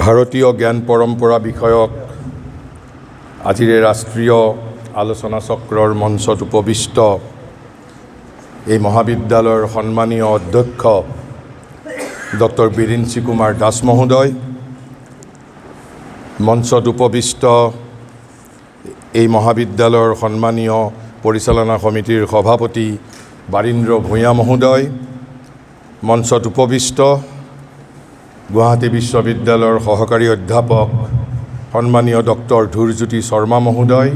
ভাৰতীয় জ্ঞান পৰম্পৰা বিষয়ক আজিৰ ৰাষ্ট্ৰীয় আলোচনা চক্ৰৰ মঞ্চত উপবিষ্ট এই মহাবিদ্যালয়ৰ সন্মানীয় অধ্যক্ষ ডক্টৰ বিৰিঞ্চি কুমাৰ দাস মহোদয়, মঞ্চত উপবিষ্ট এই মহাবিদ্যালয়ৰ সন্মানীয় পৰিচালনা সমিতিৰ সভাপতি বাৰীন্দ্ৰ ভূঞা মহোদয়, মঞ্চত উপবিষ্ট গুৱাহাটী বিশ্ববিদ্যালয়ৰ সহকাৰী অধ্যাপক সন্মানীয় ডক্টৰ ধ্ৰুৱজ্যোতি শৰ্মা মহোদয়,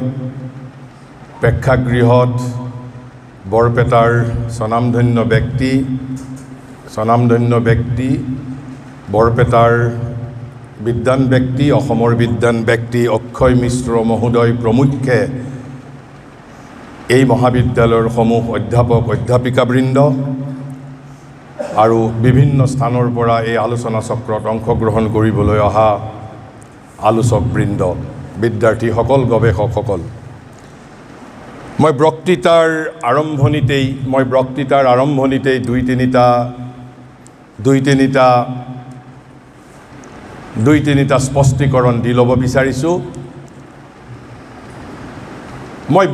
প্ৰেক্ষাগৃহত বৰপেটাৰ স্বনামধন্য ব্যক্তি বৰপেটাৰ বিদ্বান ব্যক্তি, অসমৰ বিদ্বান ব্যক্তি অক্ষয় মিশ্ৰ মহোদয় প্ৰমুখ্যে এই মহাবিদ্যালয়ৰ সমূহ অধ্যাপক অধ্যাপিকাবৃন্দ আৰু বিভিন্ন স্থানৰ পৰা এই আলোচনা চক্ৰত অংশগ্ৰহণ কৰিবলৈ অহা আলোচকবৃন্দ, বিদ্যাৰ্থীসকল, গৱেষকসকল, মই বক্তৃতাৰ আৰম্ভণিতেই দুই তিনিটা স্পষ্টীকৰণ দি ল'ব বিচাৰিছোঁ। মই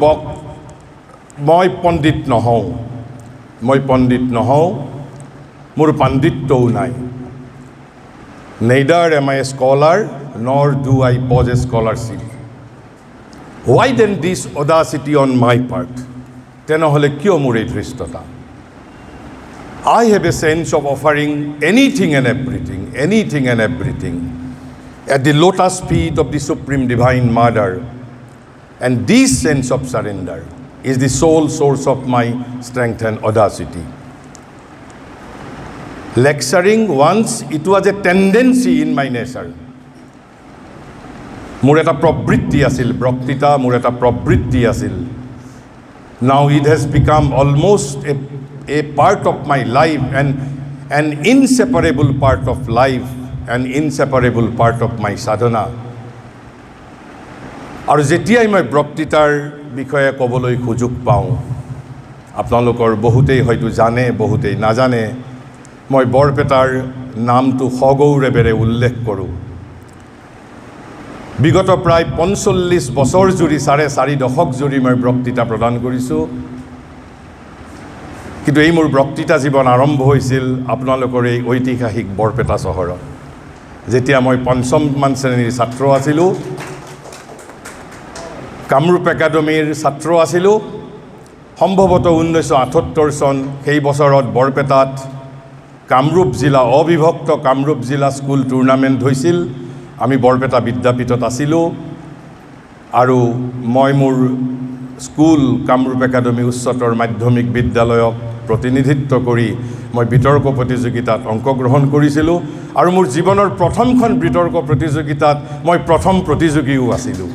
পণ্ডিত নহওঁ, মোৰ পাণ্ডিত্যও নাই। Neither am I a scholar, nor do I possess scholarship. Why then this audacity on my part? তেনেহ'লে কিয় মোৰ এই ধৃষ্টতা? I have a sense of offering anything and everything at the lotus feet of the Supreme Divine Mother, and this sense of surrender is the sole source of my strength and audacity. Lecturing once, it was a tendency in my nature. মোৰ এটা প্ৰবৃত্তি আছিল, বক্তৃতা মোৰ এটা প্ৰবৃত্তি আছিল। Now it has become almost a part of my life, and an inseparable part of life, an inseparable part of my sadhana. আৰু যেতিয়াই মই বক্তৃতাৰ বিষয়ে ক'বলৈ সুযোগ পাওঁ, আপোনালোকৰ বহুতেই হয়তো জানে, বহুতেই নাজানে, মই বৰপেটাৰ নামটো সগৌৰৱেৰে উল্লেখ কৰোঁ। বিগত প্ৰায় ৪৫ বছৰ জুৰি, ৪.৫ দশক জুৰি মই বক্তৃতা প্ৰদান কৰিছোঁ। কিন্তু এই মোৰ বক্তৃতা জীৱন আৰম্ভ হৈছিল আপোনালোকৰ এই ঐতিহাসিক বৰপেটা চহৰত, যেতিয়া মই ৫ম শ্ৰেণীৰ ছাত্ৰ আছিলোঁ, কামৰূপ একাডেমীৰ ছাত্ৰ আছিলোঁ। সম্ভৱতঃ 1978 চন, সেই বছৰত বৰপেটাত অবিভক্ত কামৰূপ জিলা স্কুল টুৰ্ণামেণ্ট হৈছিল। আমি বৰপেটা বিদ্যাপীঠত আছিলোঁ আৰু মই মোৰ স্কুল কামৰূপ একাডেমী উচ্চতৰ মাধ্যমিক বিদ্যালয়ক প্ৰতিনিধিত্ব কৰি মই বিতৰ্ক প্ৰতিযোগিতাত অংশগ্ৰহণ কৰিছিলোঁ আৰু মোৰ জীৱনৰ প্ৰথমখন বিতৰ্ক প্ৰতিযোগিতাত মই প্ৰথম প্ৰতিযোগীও আছিলোঁ।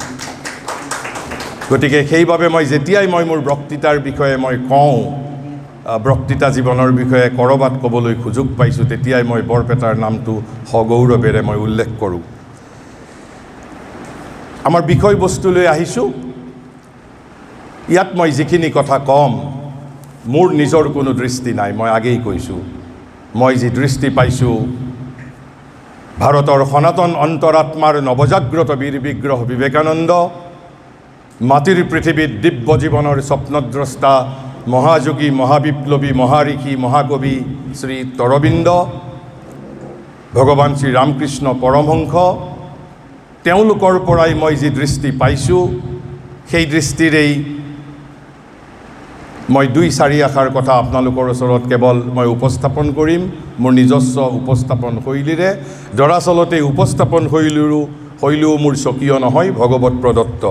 গতিকে সেইবাবে যেতিয়াই মোৰ বক্তৃতাৰ বিষয়ে কওঁ, বক্তৃতা জীৱনৰ বিষয়ে ক'ৰবাত ক'বলৈ সুযোগ পাইছোঁ, তেতিয়াই মই বৰপেটাৰ নামটো সগৌৰৱেৰে উল্লেখ কৰোঁ। আমাৰ বিষয়বস্তুলৈ আহিছোঁ। ইয়াত মই যিখিনি কথা ক'ম, মোৰ নিজৰ কোনো দৃষ্টি নাই, মই আগেই কৈছোঁ। মই যি দৃষ্টি পাইছোঁ, ভাৰতৰ সনাতন অন্তৰাত্মাৰ নৱজাগ্ৰত বীৰ বিগ্ৰহ বিবেকানন্দ, মাটিৰ পৃথিৱীত দিব্য জীৱনৰ স্বপ্নদ্ৰষ্টা মহাযোগী, মহাবিপ্লৱী, মহাঋষি, মহাকবি শ্ৰী অৰবিন্দ, ভগৱান শ্ৰী ৰামকৃষ্ণ পৰমহংস, তেওঁলোকৰ পৰাই মই যি দৃষ্টি পাইছোঁ, সেই দৃষ্টিৰেই মই 2-4 আষাৰ কথা আপোনালোকৰ ওচৰত কেৱল মই উপস্থাপন কৰিম মোৰ নিজস্ব উপস্থাপন শৈলীৰে। দৰাচলতে উপস্থাপন শৈলীও মোৰ স্বকীয় নহয়, ভগৱত প্ৰদত্ত।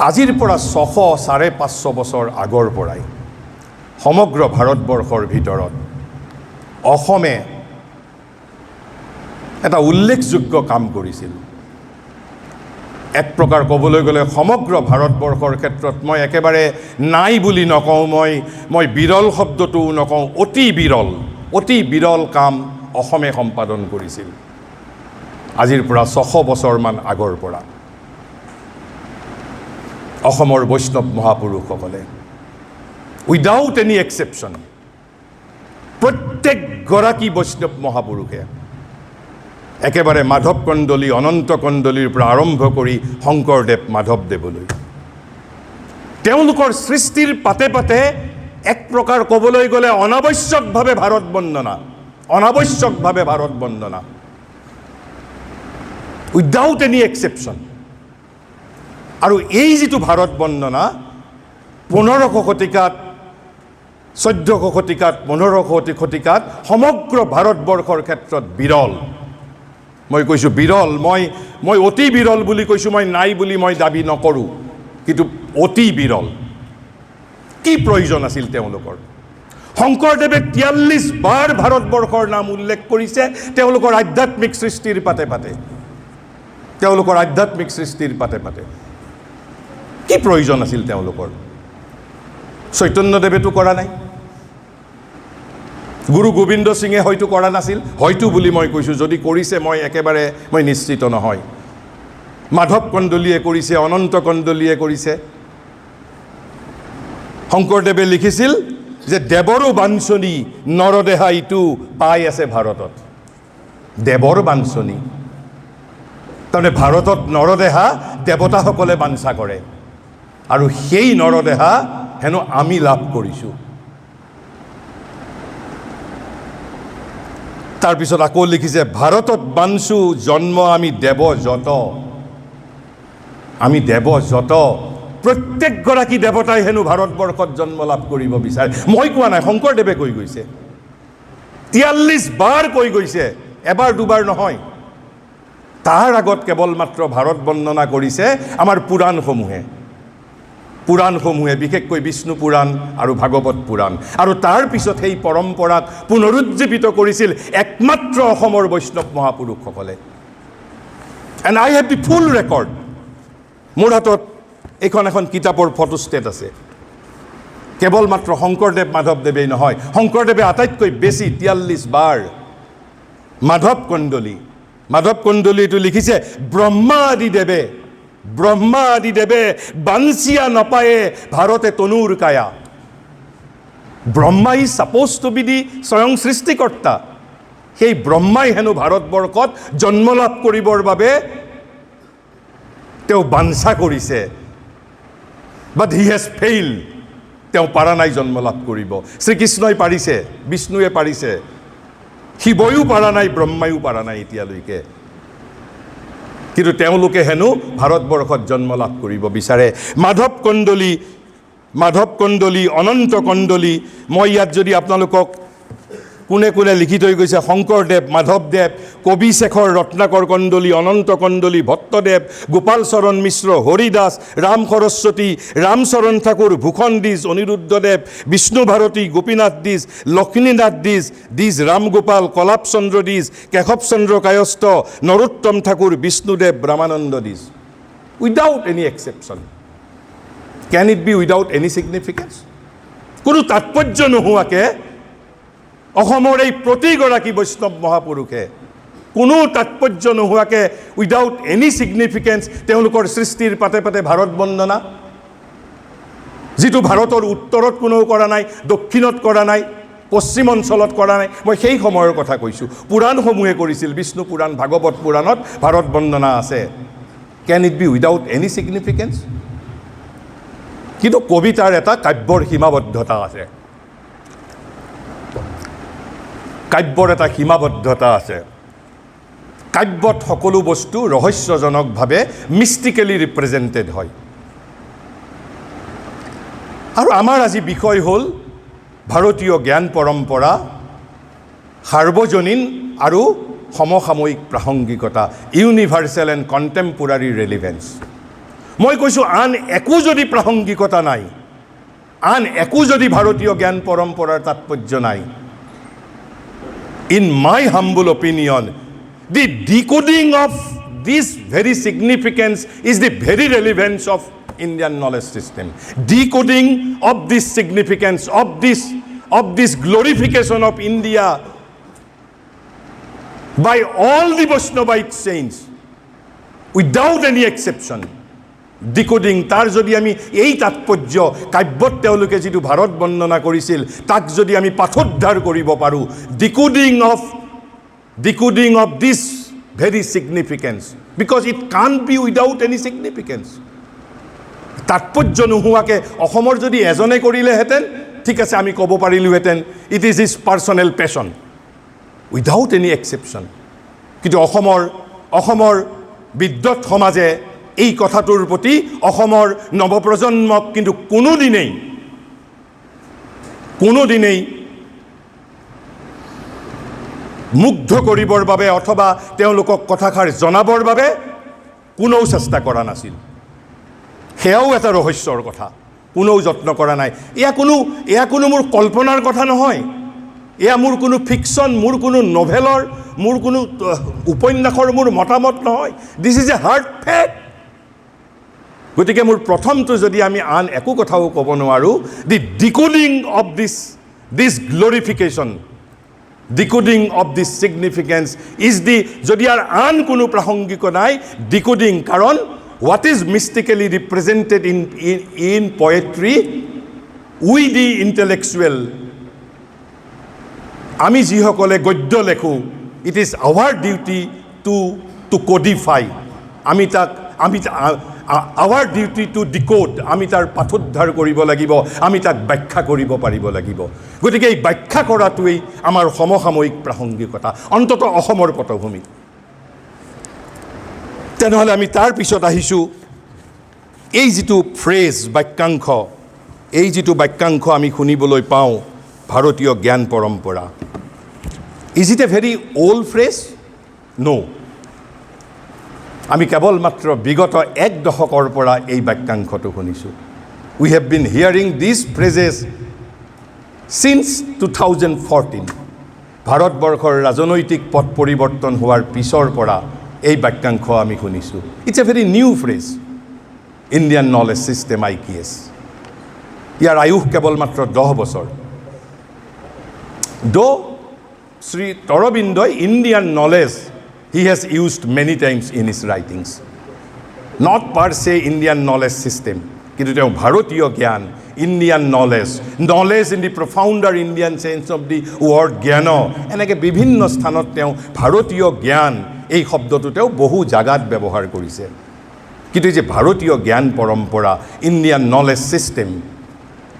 আজিৰ পৰা 550 বছৰ আগৰ পৰাই সমগ্ৰ ভাৰতবৰ্ষৰ ভিতৰত অসমে এটা উল্লেখযোগ্য কাম কৰিছিল। এক প্ৰকাৰ ক'বলৈ গ'লে সমগ্ৰ ভাৰতবৰ্ষৰ ক্ষেত্ৰত মই একেবাৰে নাই বুলি নকওঁ, মই বিৰল শব্দটোও নকওঁ, অতি বিৰল কাম অসমে সম্পাদন কৰিছিল আজিৰ পৰা 600 বছৰমান আগৰ পৰা। অসমৰ বৈষ্ণৱ মহাপুৰুষসকলে উইদাউট এনি এক্সেপশ্যন, প্ৰত্যেকগৰাকী বৈষ্ণৱ মহাপুৰুষে একেবাৰে মাধৱ কন্দলী অনন্ত কন্দলীৰ পৰা আৰম্ভ কৰি শংকৰদেৱ মাধৱদেৱলৈ তেওঁলোকৰ সৃষ্টিৰ পাতে পাতে এক প্ৰকাৰ ক'বলৈ গ'লে অনাৱশ্যকভাৱে ভাৰত বন্দনা উইদাউট এনি এক্সেপশ্যন আৰু এই যিটো ভাৰত বন্দনা 1500 শতিকাত 1400 শতিকাত 1500 শতিকাত সমগ্ৰ ভাৰতবৰ্ষৰ ক্ষেত্ৰত বিৰল মই কৈছোঁ বিৰল মই অতি বিৰল বুলি কৈছোঁ মই নাই বুলি মই দাবী নকৰোঁ কিন্তু অতি বিৰল কি প্ৰয়োজন আছিল তেওঁলোকৰ শংকৰদেৱে 43 বাৰ ভাৰতবৰ্ষৰ নাম উল্লেখ কৰিছে তেওঁলোকৰ আধ্যাত্মিক সৃষ্টিৰ পাতে পাতে কি প্ৰয়োজন আছিল তেওঁলোকৰ চৈতন্যদেৱেতো কৰা নাই গুৰু গোবিন্দ সিঙে হয়তো কৰা নাছিল হয়তো বুলি মই কৈছোঁ যদি কৰিছে মই নিশ্চিত নহয় মাধৱ কন্দলীয়ে কৰিছে অনন্ত কন্দলীয়ে কৰিছে শংকৰদেৱে লিখিছিল যে দেৱৰো বাঞ্ছনী নৰদেহা ইটো পাই আছে ভাৰতত দেৱৰ বাঞ্ছনী তাৰমানে ভাৰতত নৰদেহা দেৱতাসকলে বাঞ্ছা কৰে আৰু সেই নৰদেহা হেনো আমি লাভ কৰিছোঁ তাৰপিছত আকৌ লিখিছে ভাৰতত বাঞ্ছু জন্ম আমি দেৱ যত প্ৰত্যেকগৰাকী দেৱতাই হেনো ভাৰতবৰ্ষত জন্ম লাভ কৰিব বিচাৰে মই কোৱা নাই শংকৰদেৱে কৈ গৈছে 43 বাৰ কৈ গৈছে এবাৰ দুবাৰ নহয় তাৰ আগত কেৱল মাত্ৰ ভাৰত বন্দনা কৰিছে আমাৰ পুৰাণসমূহে বিশেষকৈ বিষ্ণু পুৰাণ আৰু ভাগৱত পুৰাণ আৰু তাৰ পিছত সেই পৰম্পৰাক পুনৰুজ্জীৱিত কৰিছিল একমাত্ৰ অসমৰ বৈষ্ণৱ মহাপুৰুষসকলে and I have the full record মোৰ হাতত এখন কিতাপৰ ফটোষ্টেট আছে কেৱল মাত্ৰ শংকৰদেৱ মাধৱদেৱেই নহয় শংকৰদেৱে আটাইতকৈ বেছি 43 বাৰ মাধৱ কন্দলীটো লিখিছে ব্ৰহ্মা আদি দেৱে বাঞ্চিয়া নপায়ে ভাৰতে তনুৰ কায়া Brahma is supposed to be the স্বয়ং সৃষ্টিকৰ্তা সেই ব্ৰহ্মাই হেনো ভাৰতবৰ্ষত জন্ম লাভ কৰিবৰ বাবে তেওঁ বাঞ্ছা কৰিছে বাট হি হেজ ফেইল তেওঁ পাৰা নাই জন্ম লাভ কৰিব শ্ৰীকৃষ্ণই পাৰিছে বিষ্ণুৱে পাৰিছে শিৱয়ো পাৰা নাই ব্ৰহ্মায়ো পাৰা নাই এতিয়ালৈকে কিন্তু তেওঁলোকে হেনো ভাৰতবৰ্ষত জন্ম লাভ কৰিব বিচাৰে মাধৱ কন্দলী অনন্ত কন্দলী মই ইয়াত যদি আপোনালোকক কোনে লিখি থৈ গৈছে শংকৰদেৱ মাধৱদেৱ Kavishekhar Ratnakar Kandali Ananta Kandali Bhattadev Gopal Charan Mishra Haridas Ram Saraswati Ramcharan Thakur Bhushan Dwij Aniruddhadev Vishnu Bharati Gopinath Dwij Lakshminath Dwij Ramgopal Kalap Chandra Dwij Keshav Chandra Kayastha Narottam Thakur Vishnudev Ramananda Dwij without any exception can it be without any significance কোনো তাৎপৰ্য নোহোৱাকৈ অসমৰ এই প্ৰতিগৰাকী বৈষ্ণৱ মহাপুৰুষে কোনো তাৎপৰ্য নোহোৱাকৈ উইদাউট এনি ছিগনিফিকেঞ্চ তেওঁলোকৰ সৃষ্টিৰ পাতে পাতে ভাৰত বন্দনা যিটো ভাৰতৰ উত্তৰত কোনেও কৰা নাই দক্ষিণত কৰা নাই পশ্চিম অঞ্চলত কৰা নাই মই সেই সময়ৰ কথা কৈছোঁ পুৰাণসমূহে কৰিছিল বিষ্ণু পুৰাণ ভাগৱত পুৰাণত ভাৰত বন্দনা আছে can it be without any significance কিন্তু কবিতাৰ এটা কাব্যৰ সীমাবদ্ধতা আছে কাব্যত সকলো বস্তু ৰহস্যজনকভাৱে মিষ্টিকেলি ৰিপ্ৰেজেণ্টেড হয় আৰু আমাৰ আজি বিষয় হ'ল ভাৰতীয় জ্ঞান পৰম্পৰা সাৰ্বজনীন আৰু সমসাময়িক প্ৰাসংগিকতা ইউনিভাৰ্চেল এণ্ড কণ্টেম্পৰাৰী ৰেলিভেঞ্চ মই কৈছোঁ আন একো যদি প্ৰাসংগিকতা নাই আন একো যদি ভাৰতীয় জ্ঞান পৰম্পৰাৰ তাৎপৰ্য নাই in my humble opinion, the decoding of this very significance is the very relevance of Indian knowledge system. Decoding of this significance, of this glorification of India by all the Vaishnavite saints, without any exception. Decoding তাৰ যদি আমি এই তাৎপৰ্য কাব্যত তেওঁলোকে যিটো ভাৰত বন্দনা কৰিছিল তাক যদি আমি পাঠোদ্ধাৰ কৰিব পাৰোঁ decoding of this very significance because it can't be without any significance. তাৎপৰ্য নোহোৱাকে অসমৰ যদি এজনে কৰিলেহেঁতেন ঠিক আছে আমি ক'ব পাৰিলোহেঁতেন it is his personal passion without any exception কিন্তু অসমৰ বিদ্বৎ সমাজে এই কথাটোৰ প্ৰতি অসমৰ নৱপ্ৰজন্মক কিন্তু কোনোদিনেই মুগ্ধ কৰিবৰ বাবে অথবা তেওঁলোকক কথাষাৰ জনাবৰ বাবে কোনেও চেষ্টা কৰা নাছিল সেয়াও এটা ৰহস্যৰ কথা কোনেও যত্ন কৰা নাই এয়া কোনো মোৰ কল্পনাৰ কথা নহয় এয়া মোৰ কোনো ফিকশ্যন মোৰ কোনো নভেলৰ মোৰ কোনো উপন্যাসৰ মোৰ মতামত নহয় this is a hard fact গতিকে মোৰ প্ৰথমটো যদি আমি আন একো কথাও ক'ব নোৱাৰোঁ the decoding of this glorification decoding of this significance is the যদি আর আন কোনো প্রাসঙ্গিক নাই decoding কারণ what is mystically represented in poetry we the intellectual আমি যিসকলে গদ্য লেখো it is our duty to codify our duty to decode আমি তাৰ পাঠোদ্ধাৰ কৰিব লাগিব আমি তাক ব্যাখ্যা কৰিব পাৰিব লাগিব গতিকে এই ব্যাখ্যা কৰাটোৱেই আমাৰ সমসাময়িক প্ৰাসংগিকতা অন্তত অসমৰ পটভূমিত তেনেহ'লে আমি তাৰ পিছত আহিছোঁ এই যিটো ফ্ৰেজ বাক্যাংশ আমি শুনিবলৈ পাওঁ ভাৰতীয় জ্ঞান পৰম্পৰা is it a very old phrase no আমি কেৱল মাত্ৰ বিগত এক দশকৰ পৰা এই বাক্যাংশটো শুনিছোঁ we have been hearing this phrases since 2014 ভাৰতবৰ্ষৰ ৰাজনৈতিক পথ পৰিৱৰ্তন হোৱাৰ পিছৰ পৰা এই বাক্যাংশ আমি শুনিছোঁ it's a very new phrase Indian knowledge system IQS ইয়াৰ আয়ুস কেৱল মাত্ৰ 10 বছৰ শ্ৰী অৰবিন্দই Indian knowledge he has used many times in his writings not per se Indian knowledge system কিন্তু তেওঁ ভাৰতীয় জ্ঞান Indian knowledge in the profounder Indian sense of the word জ্ঞান এনেকৈ বিভিন্ন স্থানত তেওঁ ভাৰতীয় জ্ঞান এই শব্দটো তেওঁ বহু জাগাত ব্যৱহাৰ কৰিছে কিন্তু যে ভাৰতীয় জ্ঞান পৰম্পৰা Indian knowledge system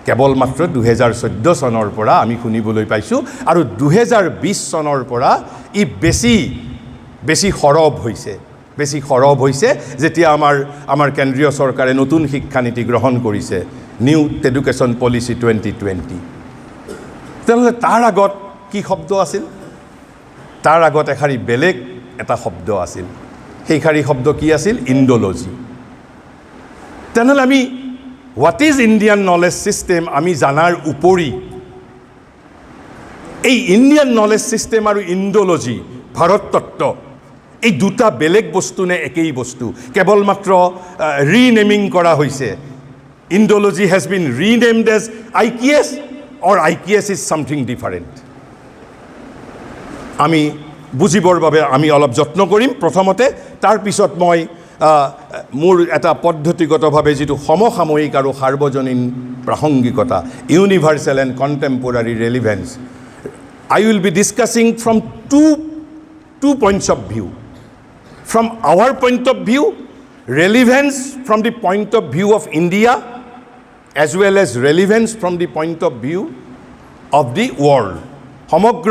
কেৱল মাত্ৰ 2014 চনৰ পৰা আমি শুনিবলৈ পাইছোঁ আৰু 2020 চনৰ পৰা ই বেছি সৰব হৈছে যেতিয়া আমাৰ কেন্দ্ৰীয় চৰকাৰে নতুন শিক্ষানীতি গ্ৰহণ কৰিছে নিউ এডুকেশ্যন পলিচি 2020 তেনেহ'লে তাৰ আগত কি শব্দ আছিল তাৰ আগত এখাৰি বেলেগ এটা শব্দ আছিল সেইখাৰি শব্দ কি আছিল ইণ্ডোলজি তেনেহ'লে আমি what is Indian knowledge system আমি জানাৰ উপৰি এই ইণ্ডিয়ান নলেজ ছিষ্টেম আৰু ইণ্ডোলজি ভাৰত তত্ত্ব এই দুটা বেলেগ বস্তু নে একেই বস্তু কেৱল মাত্ৰ ৰিনেমিং কৰা হৈছে Indology has been renamed as IQS or IQS is something different আমি বুজিবৰ বাবে আমি অলপ যত্ন কৰিম প্ৰথমতে তাৰ পিছত মই মোৰ এটা পদ্ধতিগতভাৱে যিটো সমসাময়িক আৰু সাৰ্বজনীন প্ৰাসংগিকতা universal and contemporary relevance I will be discussing from two points of view. From our point of view, relevance from the point of view of India, as well as relevance from the point of view of the world. সমগ্ৰ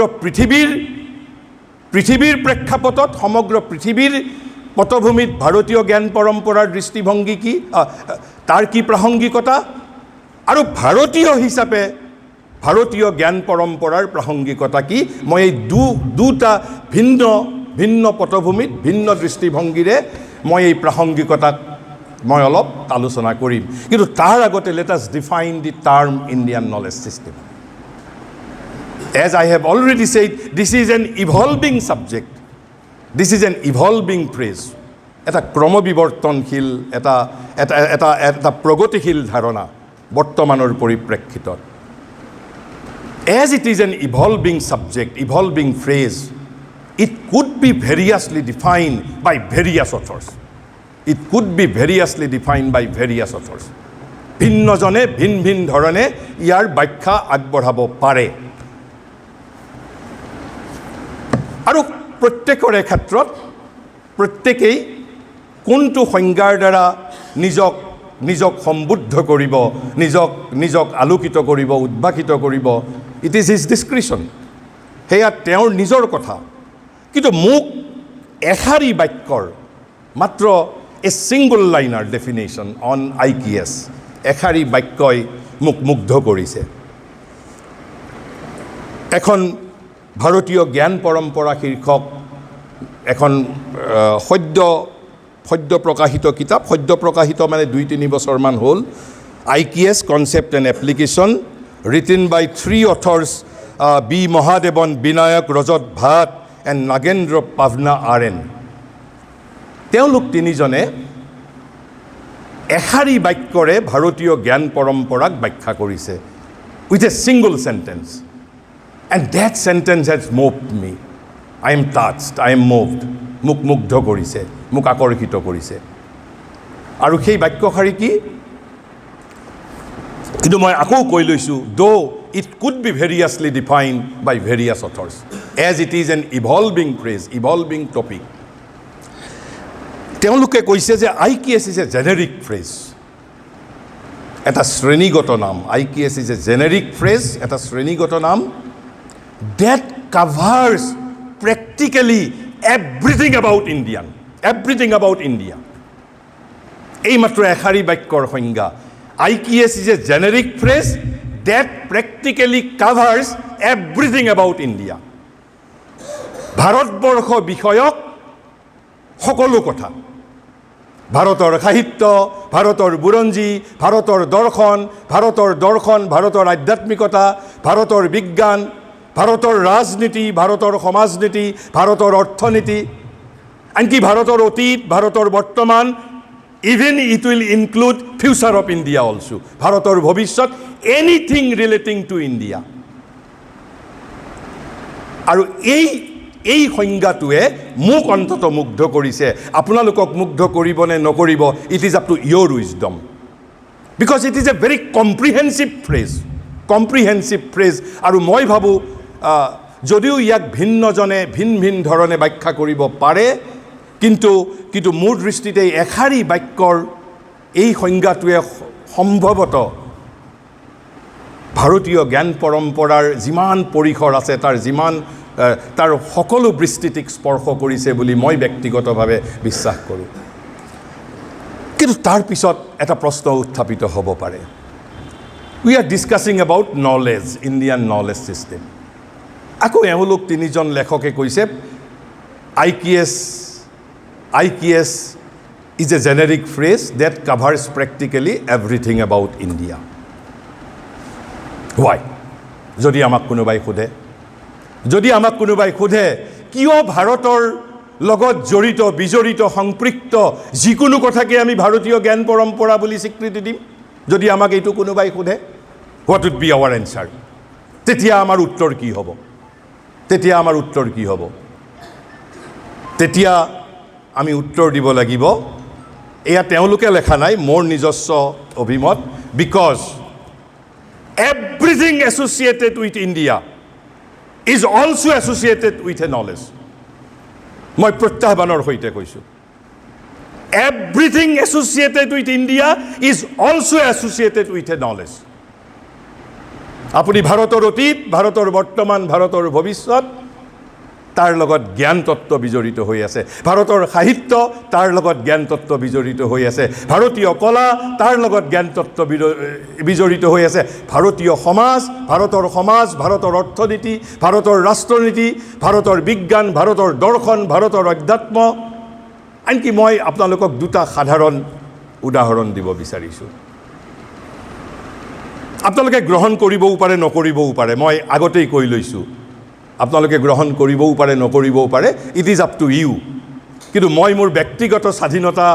পৃথিৱীৰ প্ৰেক্ষাপটত সমগ্ৰ পৃথিৱীৰ পটভূমিত ভাৰতীয় জ্ঞান পৰম্পৰাৰ দৃষ্টিভংগী কি তাৰ কি প্ৰাসংগিকতা আৰু ভাৰতীয় হিচাপে ভাৰতীয় জ্ঞান পৰম্পৰাৰ প্ৰাসংগিকতা কি মই এই দুটা ভিন্ন পটভূমিত ভিন্ন দৃষ্টিভংগীৰে মই এই প্ৰাসংগিকতাক মই অলপ আলোচনা কৰিম কিন্তু তাৰ আগতে let us define the term Indian knowledge system as I have already said this is an evolving subject this is an evolving phrase এটা ক্ৰমবিৱৰ্তনশীল এটা প্ৰগতিশীল ধাৰণা বৰ্তমানৰ পৰিপ্ৰেক্ষিতত As it is an evolving subject, evolving phrase, it could be variously defined by various authors. ভিন্নজনে ভিন ধৰণে ইয়াৰ ব্যাখ্যা আগবঢ়াব পাৰে আৰু প্ৰত্যেকৰে ক্ষেত্ৰত প্ৰত্যেকেই কোনটো সংজ্ঞাৰ দ্বাৰা নিজক সম্বুদ্ধ কৰিব, নিজক আলোকিত কৰিব, উদ্ভাসিত কৰিব, ইট ইজ হিজ ডিছক্ৰিশ্যন, সেয়া তেওঁৰ নিজৰ কথা। কিন্তু মোক এষাৰি বাক্যৰ মাত্ৰ এ single liner definition on IKS, এষাৰি বাক্যই মোক মুগ্ধ কৰিছে। এখন ভাৰতীয় জ্ঞান পৰম্পৰা শীৰ্ষক এখন সদ্য প্ৰকাশিত কিতাপ, সদ্য প্ৰকাশিত মানে 2-3 বছৰমান হ'ল, IKS concept and application, written by 3 authors, B Mahadevan, Vinayak Rajat Bhat and Nagendra Pavana RN। তেওঁলোক তিনিজনে এষাৰি বাক্যৰে ভাৰতীয় জ্ঞান পৰম্পৰাক ব্যাখ্যা কৰিছে, with a single sentence, and that sentence has moved me. I am touched, I am moved. মোক মুগ্ধ কৰিছে, মোক আকৰ্ষিত কৰিছে। আৰু সেই বাক্যশাৰী কি? কিন্তু মই আকৌ কৈ লৈছোঁ, though it could be variously defined by various authors, as it is an evolving phrase, evolving topic. তেওঁলোকে কৈছে যে IKS is a generic phrase, এটা শ্ৰেণীগত নাম। IKS is a generic phrase, এটা শ্ৰেণীগত নাম, that covers practically everything about Indian, everything about India. এই মাত্ৰ এষাৰি বাক্যৰ সংজ্ঞা। IKS is a generic phrase that practically covers everything about India. ভাৰতবৰ্ষ বিষয়ক সকলো কথা, ভাৰতৰ সাহিত্য, ভাৰতৰ বুৰঞ্জী, ভাৰতৰ দৰ্শন, ভাৰতৰ আধ্যাত্মিকতা, ভাৰতৰ বিজ্ঞান, ভাৰতৰ ৰাজনীতি, ভাৰতৰ সমাজনীতি, ভাৰতৰ অৰ্থনীতি, আনকি ভাৰতৰ অতীত, ভাৰতৰ বৰ্তমান, even it will include future of India also, ভাৰতৰ ভৱিষ্যত, এনিথিং ৰিলেটিং টু ইণ্ডিয়া। আৰু এই সংজ্ঞাটোৱে মোক অন্তত মুগ্ধ কৰিছে। আপোনালোকক মুগ্ধ কৰিবনে নকৰিব, it is up to your wisdom, because it is a very comprehensive phrase. আৰু মই ভাবোঁ যদিও ইয়াক ভিন্নজনে ভিন ধৰণে ব্যাখ্যা কৰিব পাৰে, কিন্তু মোৰ দৃষ্টিতে এষাৰি বাক্যৰ এই সংজ্ঞাটোৱে সম্ভৱতঃ ভাৰতীয় জ্ঞান পৰম্পৰাৰ যিমান পৰিসৰ আছে তাৰ সকলো বিস্তৃতিক স্পৰ্শ কৰিছে বুলি মই ব্যক্তিগতভাৱে বিশ্বাস কৰোঁ। কিন্তু তাৰ পিছত এটা প্ৰশ্ন উত্থাপিত হ'ব পাৰে। We are discussing about knowledge, Indian knowledge system. আকৌ এওঁলোক তিনিজন লেখকে কৈছে IKS is a generic phrase that covers practically everything about India. Why? যদি আমাক কোনোবাই সোধে কিয় ভাৰতৰ লগত জড়িত, বিজড়িত, সম্পৃক্ত যিকোনো কথাকে আমি ভাৰতীয় জ্ঞান পৰম্পৰা বুলি স্বীকৃতি দিম, যদি আমাক এইটো কোনোবাই সোধে, what would be our answer? তেতিয়া আমাৰ উত্তৰ কি হ'ব? তেতিয়া আমি উত্তৰ দিব লাগিব, এয়া তেওঁলোকে লেখা নাই, মোৰ নিজস্ব অভিমত, because everything associated with India is also associated with a knowledge. মই প্ৰত্যাহ্বানৰ সৈতে কৈছোঁ, everything associated with India is also associated with a knowledge. আপুনি ভাৰতৰ অতীত, ভাৰতৰ বৰ্তমান, ভাৰতৰ ভৱিষ্যত, তাৰ লগত জ্ঞান তত্ত্ব বিজড়িত হৈ আছে। ভাৰতৰ সাহিত্য, তাৰ লগত জ্ঞান তত্ত্ব বিজড়িত হৈ আছে। ভাৰতীয় কলা, তাৰ লগত জ্ঞান তত্ত্ব বিজড়িত হৈ আছে। ভাৰতীয় সমাজ, ভাৰতৰ অৰ্থনীতি, ভাৰতৰ ৰাষ্ট্ৰনীতি, ভাৰতৰ বিজ্ঞান, ভাৰতৰ দৰ্শন, ভাৰতৰ অধ্যাত্ম। আনকি মই আপোনালোকক দুটা সাধাৰণ উদাহৰণ দিব বিচাৰিছোঁ। আপোনালোকে গ্ৰহণ কৰিবও পাৰে, নকৰিবও পাৰে, মই আগতেই কৈ লৈছোঁ। আপোনালোকে গ্ৰহণ কৰিবও পাৰে, নকৰিবও পাৰে, it is up to you. কিন্তু মই মোৰ ব্যক্তিগত স্বাধীনতা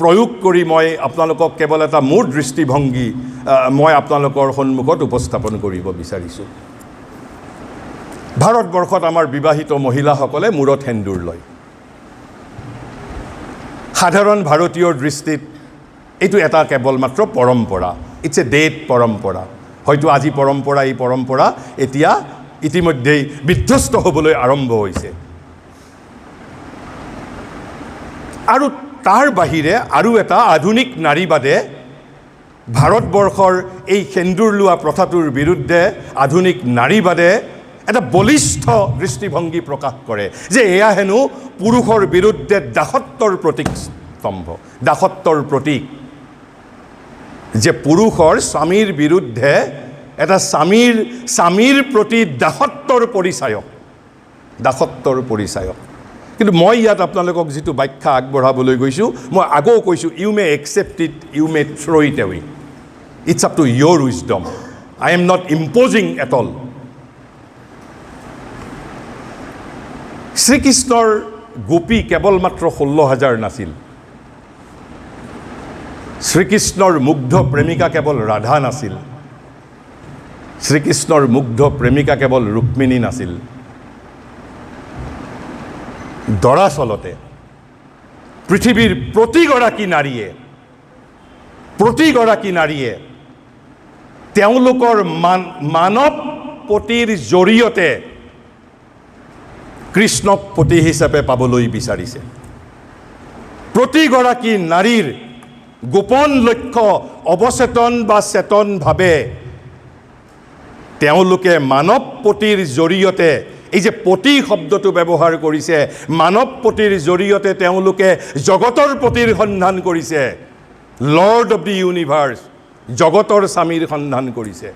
প্ৰয়োগ কৰি মই আপোনালোকক কেৱল এটা মোৰ দৃষ্টিভংগী মই আপোনালোকৰ সন্মুখত উপস্থাপন কৰিব বিচাৰিছোঁ। ভাৰতবৰ্ষত আমাৰ বিবাহিত মহিলাসকলে মূৰত সেন্দুৰ লয়। সাধাৰণ ভাৰতীয়ৰ দৃষ্টিত এইটো এটা কেৱল মাত্ৰ পৰম্পৰা, ইটছ এ ডেট পৰম্পৰা। হয়তো আজি এই পৰম্পৰা এতিয়া ইতিমধ্যেই বিধ্বস্ত হ'বলৈ আৰম্ভ হৈছে। আৰু তাৰ বাহিৰে আৰু এটা আধুনিক নাৰীবাদে ভাৰতবৰ্ষৰ এই সেন্দুৰ লোৱা প্ৰথাটোৰ বিৰুদ্ধে আধুনিক নাৰীবাদে এটা বলিষ্ঠ দৃষ্টিভংগী প্ৰকাশ কৰে যে এয়া হেনো পুৰুষৰ বিৰুদ্ধে দাসত্বৰ প্ৰতীক স্তম্ভ, দাসত্বৰ প্ৰতীক, যে পুৰুষৰ স্বামীৰ বিৰুদ্ধে এটা স্বামীৰ প্ৰতি দাসত্বৰ পৰিচায়ক, দাসত্বৰ পৰিচায়ক। কিন্তু মই ইয়াত আপোনালোকক যিটো ব্যাখ্যা আগবঢ়াবলৈ গৈছোঁ, মই আগেও কৈছোঁ, you may accept it, you may throw' it away, it's up to your wisdom, I am not imposing at all. শ্ৰীকৃষ্ণৰ গোপী কেৱল মাত্ৰ 16,000 নাছিল। শ্ৰীকৃষ্ণৰ মুগ্ধ প্ৰেমিকা কেৱল ৰাধা নাছিল। শ্ৰীকৃষ্ণৰ মুগ্ধ প্ৰেমিকা কেৱল ৰুক্মিণী নাছিল। দৰাচলতে পৃথিৱীৰ প্ৰতিগৰাকী নাৰীয়ে তেওঁলোকৰ মানৱ পতিৰ জৰিয়তে কৃষ্ণক পতি হিচাপে পাবলৈ বিচাৰিছে। প্ৰতিগৰাকী নাৰীৰ গোপন লক্ষ্য অৱচেতন বা চেতনভাৱে তেওঁলোকে মানৱ পতিৰ জৰিয়তে, এই যে পতি শব্দটো ব্যৱহাৰ কৰিছে, মানৱ পতিৰ জৰিয়তে তেওঁলোকে জগতৰ পতিৰ সন্ধান কৰিছে, লৰ্ড অফ দি ইউনিভাৰ্ছ, জগতৰ স্বামীৰ সন্ধান কৰিছে।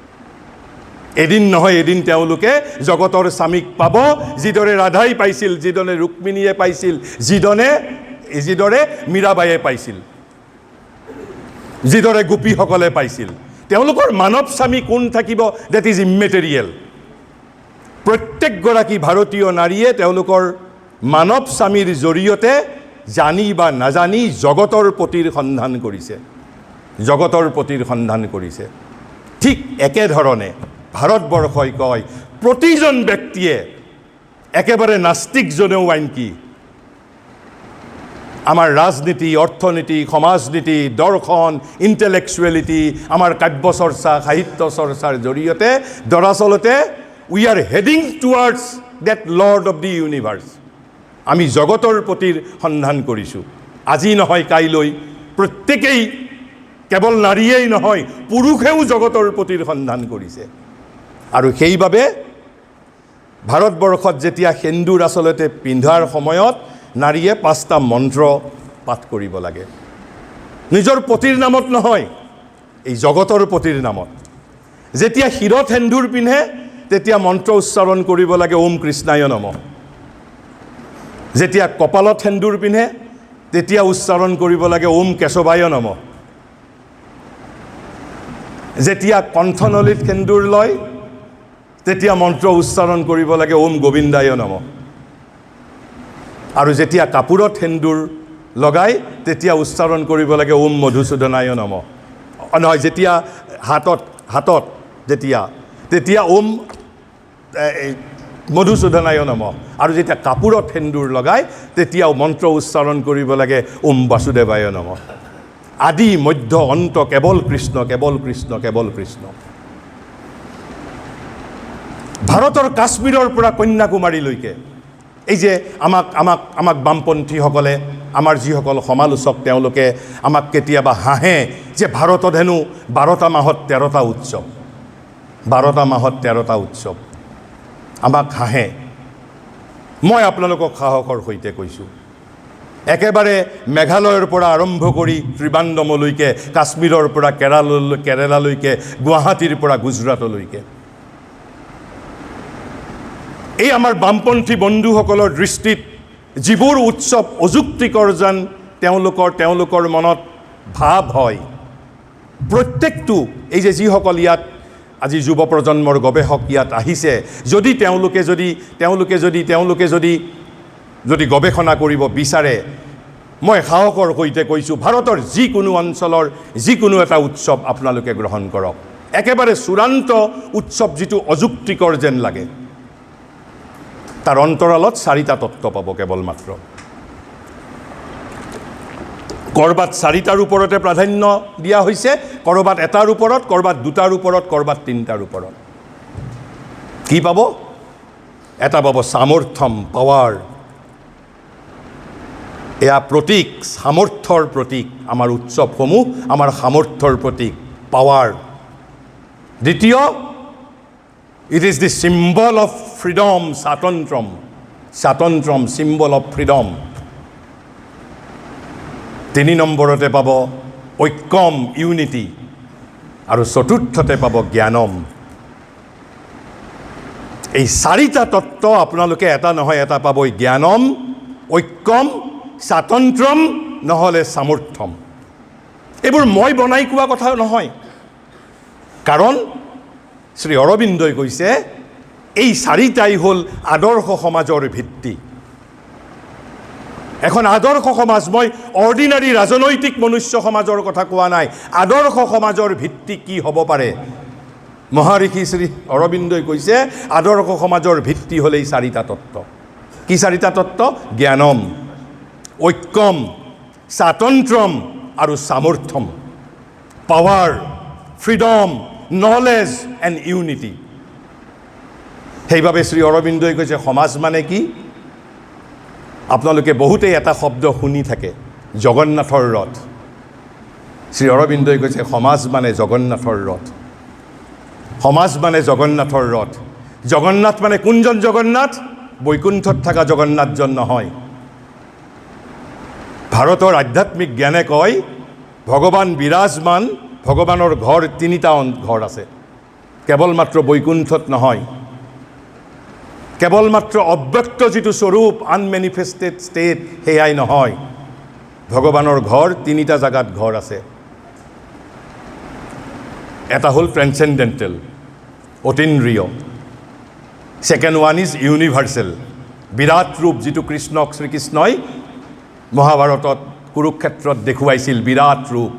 এদিন নহয় এদিন তেওঁলোকে জগতৰ স্বামীক পাব, যিদৰে ৰাধাই পাইছিল, যিদৰে ৰুক্মিণীয়ে পাইছিল, যিদৰে মীৰাবাইয়ে পাইছিল, যিদৰে গোপীসকলে পাইছিল। তেওঁলোকৰ মানৱ স্বামী কোন থাকিব, ডেট ইজ ইমেটেৰিয়েল। প্ৰত্যেকগৰাকী ভাৰতীয় নাৰীয়ে তেওঁলোকৰ মানৱ স্বামীৰ জৰিয়তে জানি বা নাজানি জগতৰ পতিৰ সন্ধান কৰিছে, জগতৰ পতিৰ সন্ধান কৰিছে। ঠিক একেধৰণে ভাৰতবৰ্ষই কয় প্ৰতিজন ব্যক্তিয়ে, একেবাৰে নাস্তিকজনেও আনকি, আমাৰ ৰাজনীতি, অৰ্থনীতি, সমাজনীতি, দৰ্শন, ইণ্টেলেকচুৱেলিটি, আমাৰ কাব্য চৰ্চা, সাহিত্য চৰ্চাৰ জৰিয়তে দৰাচলতে we are heading towards that lord of the universe. আমি জগতৰ পতিৰ সন্ধান কৰিছোঁ। আজি নহয় কাইলৈ প্ৰত্যেকেই, কেৱল নাৰীয়েই নহয় পুৰুষেও জগতৰ পতিৰ সন্ধান কৰিছে। আৰু সেইবাবে ভাৰতবৰ্ষত যেতিয়া সেন্দুৰ আচলতে পিন্ধাৰ সময়ত নাৰীয়ে 5টা মন্ত্ৰ পাঠ কৰিব লাগে, নিজৰ পতিৰ নামত নহয়, এই জগতৰ পতিৰ নামত। যেতিয়া শিৰত সেন্দুৰ পিন্ধে তেতিয়া মন্ত্ৰ উচ্চাৰণ কৰিব লাগে ওম কৃষ্ণায় নমঃ। যেতিয়া কপালত সেন্দুৰ পিন্ধে তেতিয়া উচ্চাৰণ কৰিব লাগে ওম কেশৱায় নমঃ। যেতিয়া কণ্ঠনলীত সেন্দুৰ লয় তেতিয়া মন্ত্ৰ উচ্চাৰণ কৰিব লাগে ওম গোবিন্দায় নমঃ। আৰু যেতিয়া কাপোৰত সেন্দুৰ লগায় তেতিয়া উচ্চাৰণ কৰিব লাগে ওম মধুসূদনায় নমঃ। নহয়, যেতিয়া হাতত তেতিয়া ওম মধুসূদনায় নমঃ। আৰু যেতিয়া কাপোৰত সেন্দুৰ লগায় তেতিয়াও মন্ত্ৰ উচ্চাৰণ কৰিব লাগে ওম বাসুদেৱায় নমঃ। আদি মধ্য অন্ত কেৱল কৃষ্ণ, কেৱল কৃষ্ণ, কেৱল কৃষ্ণ। ভাৰতৰ কাশ্মীৰৰ পৰা কন্যাকুমাৰীলৈকে এই যে আমাক বামপন্থীসকলে, আমাৰ যিসকল সমালোচক, তেওঁলোকে আমাক কেতিয়াবা হাঁহে যে ভাৰতত হেনো 12টা মাহত 13টা উৎসৱ, 12টা মাহত 13টা উৎসৱ, আমাক হাঁহে। মই আপোনালোকক সাহসৰ সৈতে কৈছোঁ, একেবাৰে মেঘালয়ৰ পৰা আৰম্ভ কৰি ত্ৰিবান্দ্ৰমলৈকে, কাশ্মীৰৰ পৰা কেৰালালৈকে, গুৱাহাটীৰ পৰা গুজৰাটলৈকে, এই আমাৰ বামপন্থী বন্ধুসকলৰ দৃষ্টিত যিবোৰ উৎসৱ অযুক্তিকৰ যেন তেওঁলোকৰ মনত ভাৱ হয়, প্ৰত্যেকটো, এই যে যিসকল ইয়াত আজি যুৱ প্ৰজন্মৰ গৱেষক ইয়াত আহিছে, যদি তেওঁলোকে যদি গৱেষণা কৰিব বিচাৰে, মই সাহসৰ সৈতে কৈছোঁ ভাৰতৰ যিকোনো অঞ্চলৰ যিকোনো এটা উৎসৱ আপোনালোকে গ্ৰহণ কৰক, একেবাৰে চূড়ান্ত উৎসৱ যিটো অযুক্তিকৰ যেন লাগে, তাৰ অন্তৰালত 4টা তত্ত্ব পাব কেৱল মাত্ৰ। ক'ৰবাত 4টাৰ ওপৰতে প্ৰাধান্য দিয়া হৈছে, ক'ৰবাত 1টাৰ ওপৰত, ক'ৰবাত 2টাৰ ওপৰত, ক'ৰবাত 3টাৰ ওপৰত। কি পাব? এটা পাব সামৰ্থ্যম, পাৱাৰ। এয়া প্ৰতীক, সামৰ্থ্যৰ প্ৰতীক। আমাৰ উৎসৱসমূহ আমাৰ সামৰ্থ্যৰ প্ৰতীক, পাৱাৰ। দ্বিতীয়, it is the symbol of freedom, স্বাতন্ত্ৰ্যম। স্বাতন্ত্ৰ্যম, চিম্বল অফ ফ্ৰীডম। 3 নম্বৰতে পাব ঐক্যম, ইউনিটি। আৰু চতুৰ্থতে পাব জ্ঞানম। এই 4টা তত্ত্ব আপোনালোকে এটা নহয় এটা পাবই, জ্ঞানম, ঐক্যম, স্বাতন্ত্ৰ্যম, নহ'লে সামৰ্থ্যম। এইবোৰ মই বনাই কোৱা কথা নহয়, কাৰণ শ্ৰী অৰবিন্দই কৈছে এই 4টাই হ'ল আদৰ্শ সমাজৰ ভিত্তি। এখন আদৰ্শ সমাজ, মই অৰ্ডিনাৰী ৰাজনৈতিক মনুষ্য সমাজৰ কথা কোৱা নাই, আদৰ্শ সমাজৰ ভিত্তি কি হ'ব পাৰে? মহাঋষি শ্ৰী অৰবিন্দই কৈছে আদৰ্শ সমাজৰ ভিত্তি হ'ল এই 4টা তত্ত্ব। কি 4টা তত্ত্ব? জ্ঞানম, ঐক্যম, স্বাতন্ত্ৰ্যম আৰু সামৰ্থ্যম। Power, freedom, knowledge and unity. সেইবাবে শ্ৰী অৰবিন্দই কৈছে সমাজ মানে কি? আপোনালোকে বহুতেই এটা শব্দ শুনি থাকে, জগন্নাথৰ ৰথ। শ্ৰী অৰবিন্দই কৈছে সমাজ মানে জগন্নাথৰ ৰথ। সমাজ মানে জগন্নাথৰ ৰথ। জগন্নাথ মানে কোনজন জগন্নাথ? বৈকুণ্ঠত থকা জগন্নাথজন নহয়। ভাৰতৰ আধ্যাত্মিক জ্ঞানে কয় ভগৱান বিৰাজমান, ভগৱানৰ ঘৰ 3টা ঘৰ আছে, কেৱল মাত্ৰ বৈকুণ্ঠত নহয়। কেৱল মাত্ৰ অব্যক্ত যিটো স্বৰূপ, আনমেনিফেষ্টেড ষ্টেট, সেয়াই নহয়। ভগৱানৰ ঘৰ 3টা জাগাত ঘৰ আছে। এটা হ'ল ট্ৰেন্সেণ্ডেণ্টেল, অতীন্দ্ৰিয়। ছেকেণ্ড ওৱান ইজ ইউনিভাৰ্চেল, বিৰাট ৰূপ যিটো কৃষ্ণক শ্ৰীকৃষ্ণই মহাভাৰতত কুৰুক্ষেত্ৰত দেখুৱাইছিল, বিৰাট ৰূপ।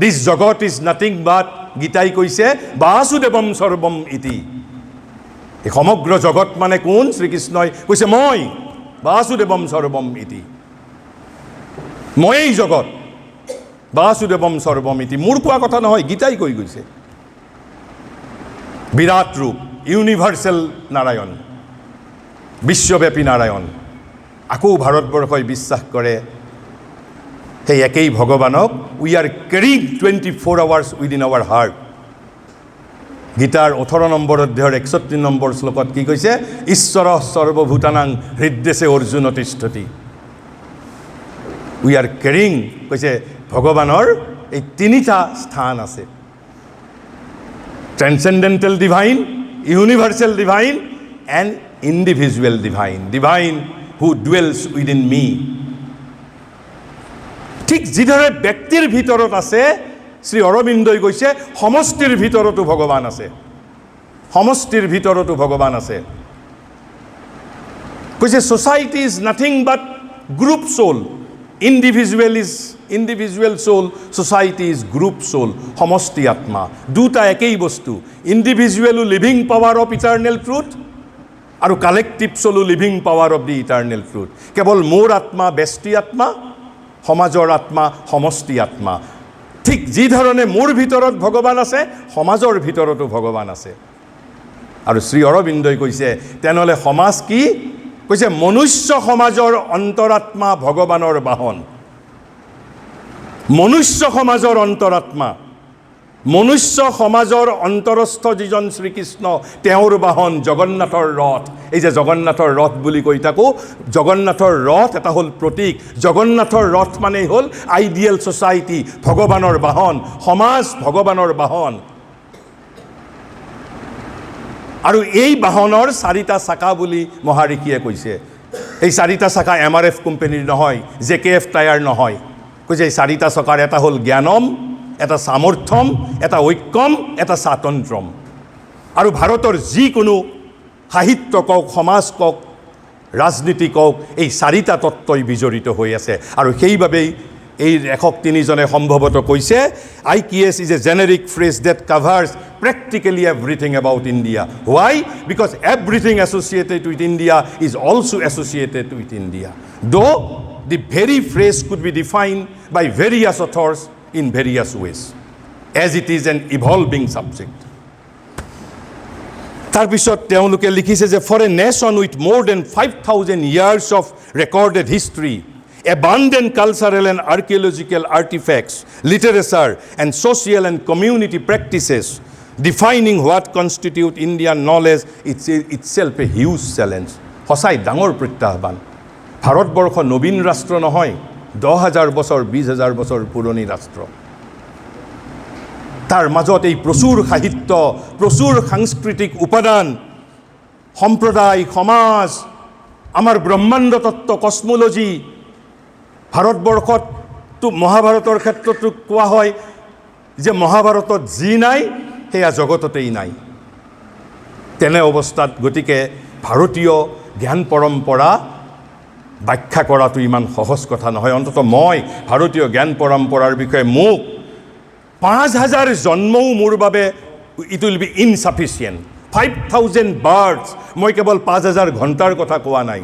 দিছ জগত ইজ নাথিং বাট, গীতাই কৈছে বাসুদেৱম সৰ্বম ইতি। এই সমগ্ৰ জগত মানে কোন? শ্ৰীকৃষ্ণই কৈছে মই, বাসুদেৱম সৰ্বম ইতি। ময়েই জগত, বাসুদেৱম সৰ্বম ইতি। মোৰ কোৱা কথা নহয়, গীতাই কৈ গৈছে। বিৰাট ৰূপ, ইউনিভাৰ্চেল নাৰায়ণ, বিশ্বব্যাপী নাৰায়ণ। আকৌ ভাৰতবৰ্ষই বিশ্বাস কৰে সেই একেই ভগৱানক we are carrying 24 hours within our heart. গীতাৰ 18 নম্বৰ অধ্যায়ৰ 61 নম্বৰ শ্লোকত কি কৈছে? ঈশ্বৰ সৰ্বভূতানাং হৃদ্দেশে অৰ্জুন তিষ্ঠতি। উই আৰ কেৰিং, কৈছে ভগৱানৰ এই 3টা স্থান আছে, transcendental divine, universal divine and individual divine, divine who dwells within me. ঠিক যিদৰে ব্যক্তিৰ ভিতৰত আছে, শ্ৰী অৰবিন্দই কৈছে সমষ্টিৰ ভিতৰতো ভগৱান আছে। সমষ্টিৰ ভিতৰতো ভগৱান আছে। কৈছে society is nothing but group soul, individual soul, society is group soul, সমষ্টি আত্মা। দুটা একেই বস্তু। ইণ্ডিভিজুৱেলো living power of eternal truth আৰু কালেক্টিভ সোলো living power of the eternal truth. কেৱল মোৰ আত্মা ব্যষ্টি আত্মা, সমাজৰ আত্মা সমষ্টি আত্মা। ঠিক যি ধৰণে মোৰ ভিতৰত ভগৱান আছে, সমাজৰ ভিতৰতো ভগৱান আছে। আৰু শ্ৰী অৰবিন্দই কৈছে তেনেহ'লে সমাজ কি? কৈছে মনুষ্য সমাজৰ অন্তৰাত্মা ভগৱানৰ বাহন। মনুষ্য সমাজৰ অন্তৰাত্মা, মনুষ্য সমাজৰ অন্তৰস্থ যিজন শ্ৰীকৃষ্ণ, তেওঁৰ বাহন জগন্নাথৰ ৰথ। এই যে জগন্নাথৰ ৰথ বুলি কৈ থাকোঁ, জগন্নাথৰ ৰথ এটা হ'ল প্ৰতীক। জগন্নাথৰ ৰথ মানেই হ'ল আইডিয়েল ছ'চাইটি, ভগৱানৰ বাহন। সমাজ ভগৱানৰ বাহন। আৰু এই বাহনৰ 4টা চাকা বুলি মহাঋষিয়ে কৈছে। এই 4টা চাকা MRF কোম্পানীৰ নহয়, JKF টায়াৰ নহয়। কৈছে এই 4টা চকাৰ এটা হ'ল জ্ঞানম, এটা সামৰ্থ্যম, এটা ঐক্যম, এটা স্বাতন্ত্ৰ্যম। আৰু ভাৰতৰ যিকোনো সাহিত্য কওক, সমাজ কওক, ৰাজনীতি কওক, এই 4টা তত্ত্বই বিজড়িত হৈ আছে। আৰু সেইবাবেই এই লেখক 3জনে সম্ভৱতঃ কৈছে IKS is a generic phrase that covers practically everything about India. Why? Because everything associated with India is also associated with India. Though the very phrase could be defined by various authors in various ways, as it is an evolving subject. তাৰপিছত তেওঁলোকে লিখিছে যে for a nation with more than 5,000 years of recorded history abundant cultural and archaeological artifacts, literature, and social and community practices defining what constitute Indian knowledge, it's itself a huge challenge. সঁচাই ডাঙৰ প্ৰত্যাহ্বান। ভাৰতবৰ্ষ নবীন ৰাষ্ট্ৰ নহয়, 10,000 বছৰ 20,000 বছৰ পুৰণি ৰাষ্ট্ৰ। তাৰ মাজত এই প্ৰচুৰ সাহিত্য, প্ৰচুৰ সাংস্কৃতিক উপাদান, সম্প্ৰদায়, সমাজ, আমাৰ ব্ৰহ্মাণ্ড তত্ত্ব, কসমোলজি, ভাৰতবৰ্ষততো মহাভাৰতৰ ক্ষেত্ৰতো কোৱা হয় যে মহাভাৰতত যি নাই সেয়া জগততেই নাই। তেনে অৱস্থাত গতিকে ভাৰতীয় জ্ঞান পৰম্পৰা ব্যাখ্যা কৰাটো ইমান সহজ কথা নহয়। অন্তত মই ভাৰতীয় জ্ঞান পৰম্পৰাৰ বিষয়ে মোক 5,000 জন্মও মোৰ বাবে ইট উইল বি ইনসাফিচিয়েণ্ট। 5,000 বাৰ্ডছ, মই কেৱল 5,000 ঘণ্টাৰ কথা কোৱা নাই,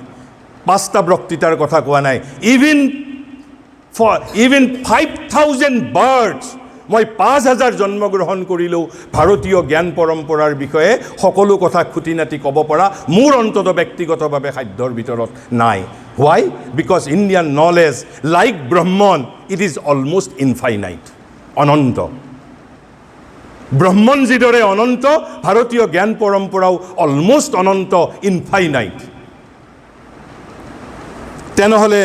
5টা বক্তৃতাৰ কথা কোৱা নাই। ইভেন 5,000 বাৰ্ডছ, মই 5,000 জন্মগ্ৰহণ কৰিলেও ভাৰতীয় জ্ঞান পৰম্পৰাৰ বিষয়ে সকলো কথা খুটি নাটি ক'ব পৰা মোৰ অন্তত ব্যক্তিগতভাৱে সাধ্যৰ ভিতৰত নাই। Why? Because Indian knowledge like Brahman, it is almost infinite, অনন্ত। ব্ৰহ্মণ যিদৰে অনন্ত, ভাৰতীয় জ্ঞান পৰম্পৰাও অলমষ্ট অনন্ত, ইনফাইনাইট। তেনেহ'লে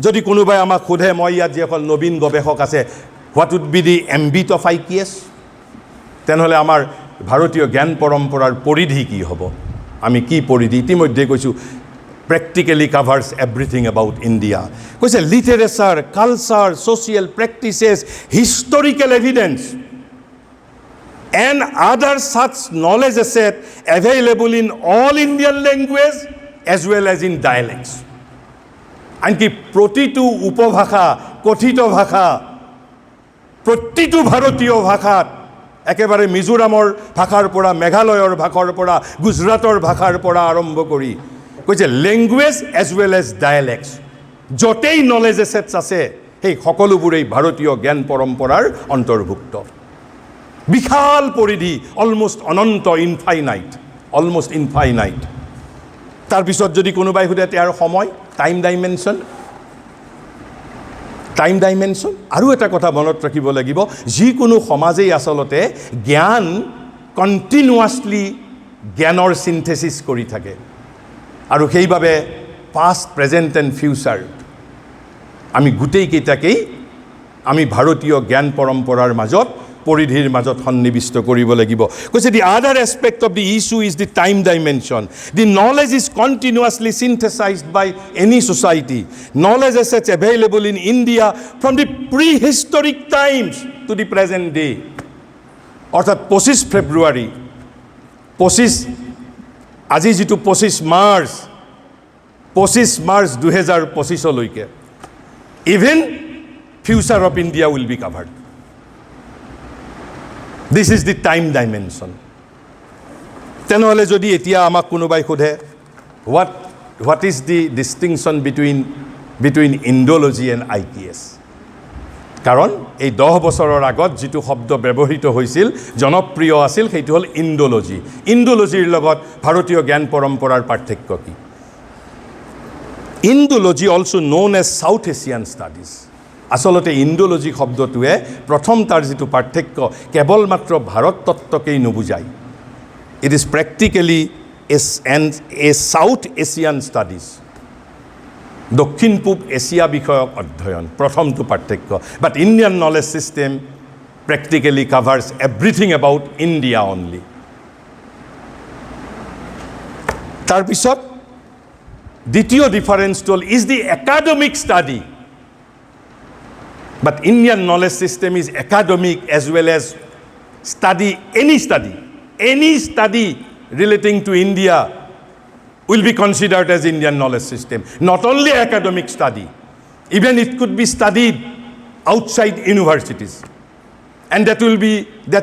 যদি কোনোবাই আমাক সোধে, মই ইয়াত যিসকল নবীন গৱেষক আছে, what would be the ambit of IKS, তেনেহ'লে আমাৰ ভাৰতীয় জ্ঞান পৰম্পৰাৰ পৰিধি কি হ'ব? আমি কি পৰিধি? ইতিমধ্যে কৈছোঁ practically covers everything about India. কৈছে literature, culture, social practices, historical evidence and other such knowledge asset available in all Indian language as well as in dialects. আনকি প্ৰতিটো উপভাষা, কথিত ভাষা, প্ৰতিটো ভাৰতীয় ভাষাত, একেবাৰে মিজোৰামৰ ভাষাৰ পৰা, মেঘালয়ৰ ভাষাৰ পৰা, গুজৰাটৰ ভাষাৰ পৰা আৰম্ভ কৰি কৈছে লেংগুৱেজ এজ ৱেল এজ ডায়েলেক্টছ, য'তেই নলেজ এছেটছ আছে সেই সকলোবোৰেই ভাৰতীয় জ্ঞান পৰম্পৰাৰ অন্তৰ্ভুক্ত। বিশাল পৰিধি, অলমষ্ট অনন্ত, ইনফাইনাইট, অলমষ্ট ইনফাইনাইট। তাৰপিছত যদি কোনোবাই সোধে ইয়াৰ সময়, টাইম ডাইমেনশ্যন, টাইম ডাইমেনশ্যন। আৰু এটা কথা মনত ৰাখিব লাগিব, যিকোনো সমাজেই আচলতে জ্ঞান কণ্টিনিউৱাছলি জ্ঞানৰ চিন্থেচিছ কৰি থাকে, আৰু সেইবাবে পাষ্ট, প্ৰেজেণ্ট এণ্ড ফিউচাৰ আমি গোটেইকেইটাকেই আমি ভাৰতীয় জ্ঞান পৰম্পৰাৰ মাজত, পৰিধিৰ মাজত সন্নিৱিষ্ট কৰিব লাগিব। কৈছে the other aspect of the issue is the time dimension. The knowledge is continuously synthesized by any society. Knowledge assets available in India from the prehistoric times to the present day. অৰ্থাৎ 25 February, আজি যিটো 25 March 2025লৈকে, even future of India will be covered. This is the time dimension. তেনেহ'লে যদি এতিয়া আমাক কোনোবাই সোধে what is the distinction between Indology and IKS, কাৰণ এই 10 বছৰৰ আগত যিটো শব্দ ব্যৱহৃত হৈছিল, জনপ্ৰিয় আছিল, সেইটো হ'ল ইণ্ডোলজি। ইণ্ডোলজিৰ লগত ভাৰতীয় জ্ঞান পৰম্পৰাৰ পাৰ্থক্য কি? Indology also' known as South Asian studies. আচলতে ইণ্ডোলজি শব্দটোৱে প্ৰথম তাৰ যিটো পাৰ্থক্য, কেৱল মাত্ৰ ভাৰত তত্ত্বকেই নুবুজায়। It is practically a South Asian studies, দক্ষিণ পূব এছিয়া বিষয়ক অধ্যয়ন, প্ৰথমটো পাৰ্থক্য। But Indian knowledge system practically covers everything about India only. তাৰপিছত দ্বিতীয় ডিফাৰেঞ্চটো হ'ল is the academic study. But Indian knowledge system is academic as well as any study relating to India will be considered as Indian knowledge system. Not only academic study, even it could be studied outside universities, and that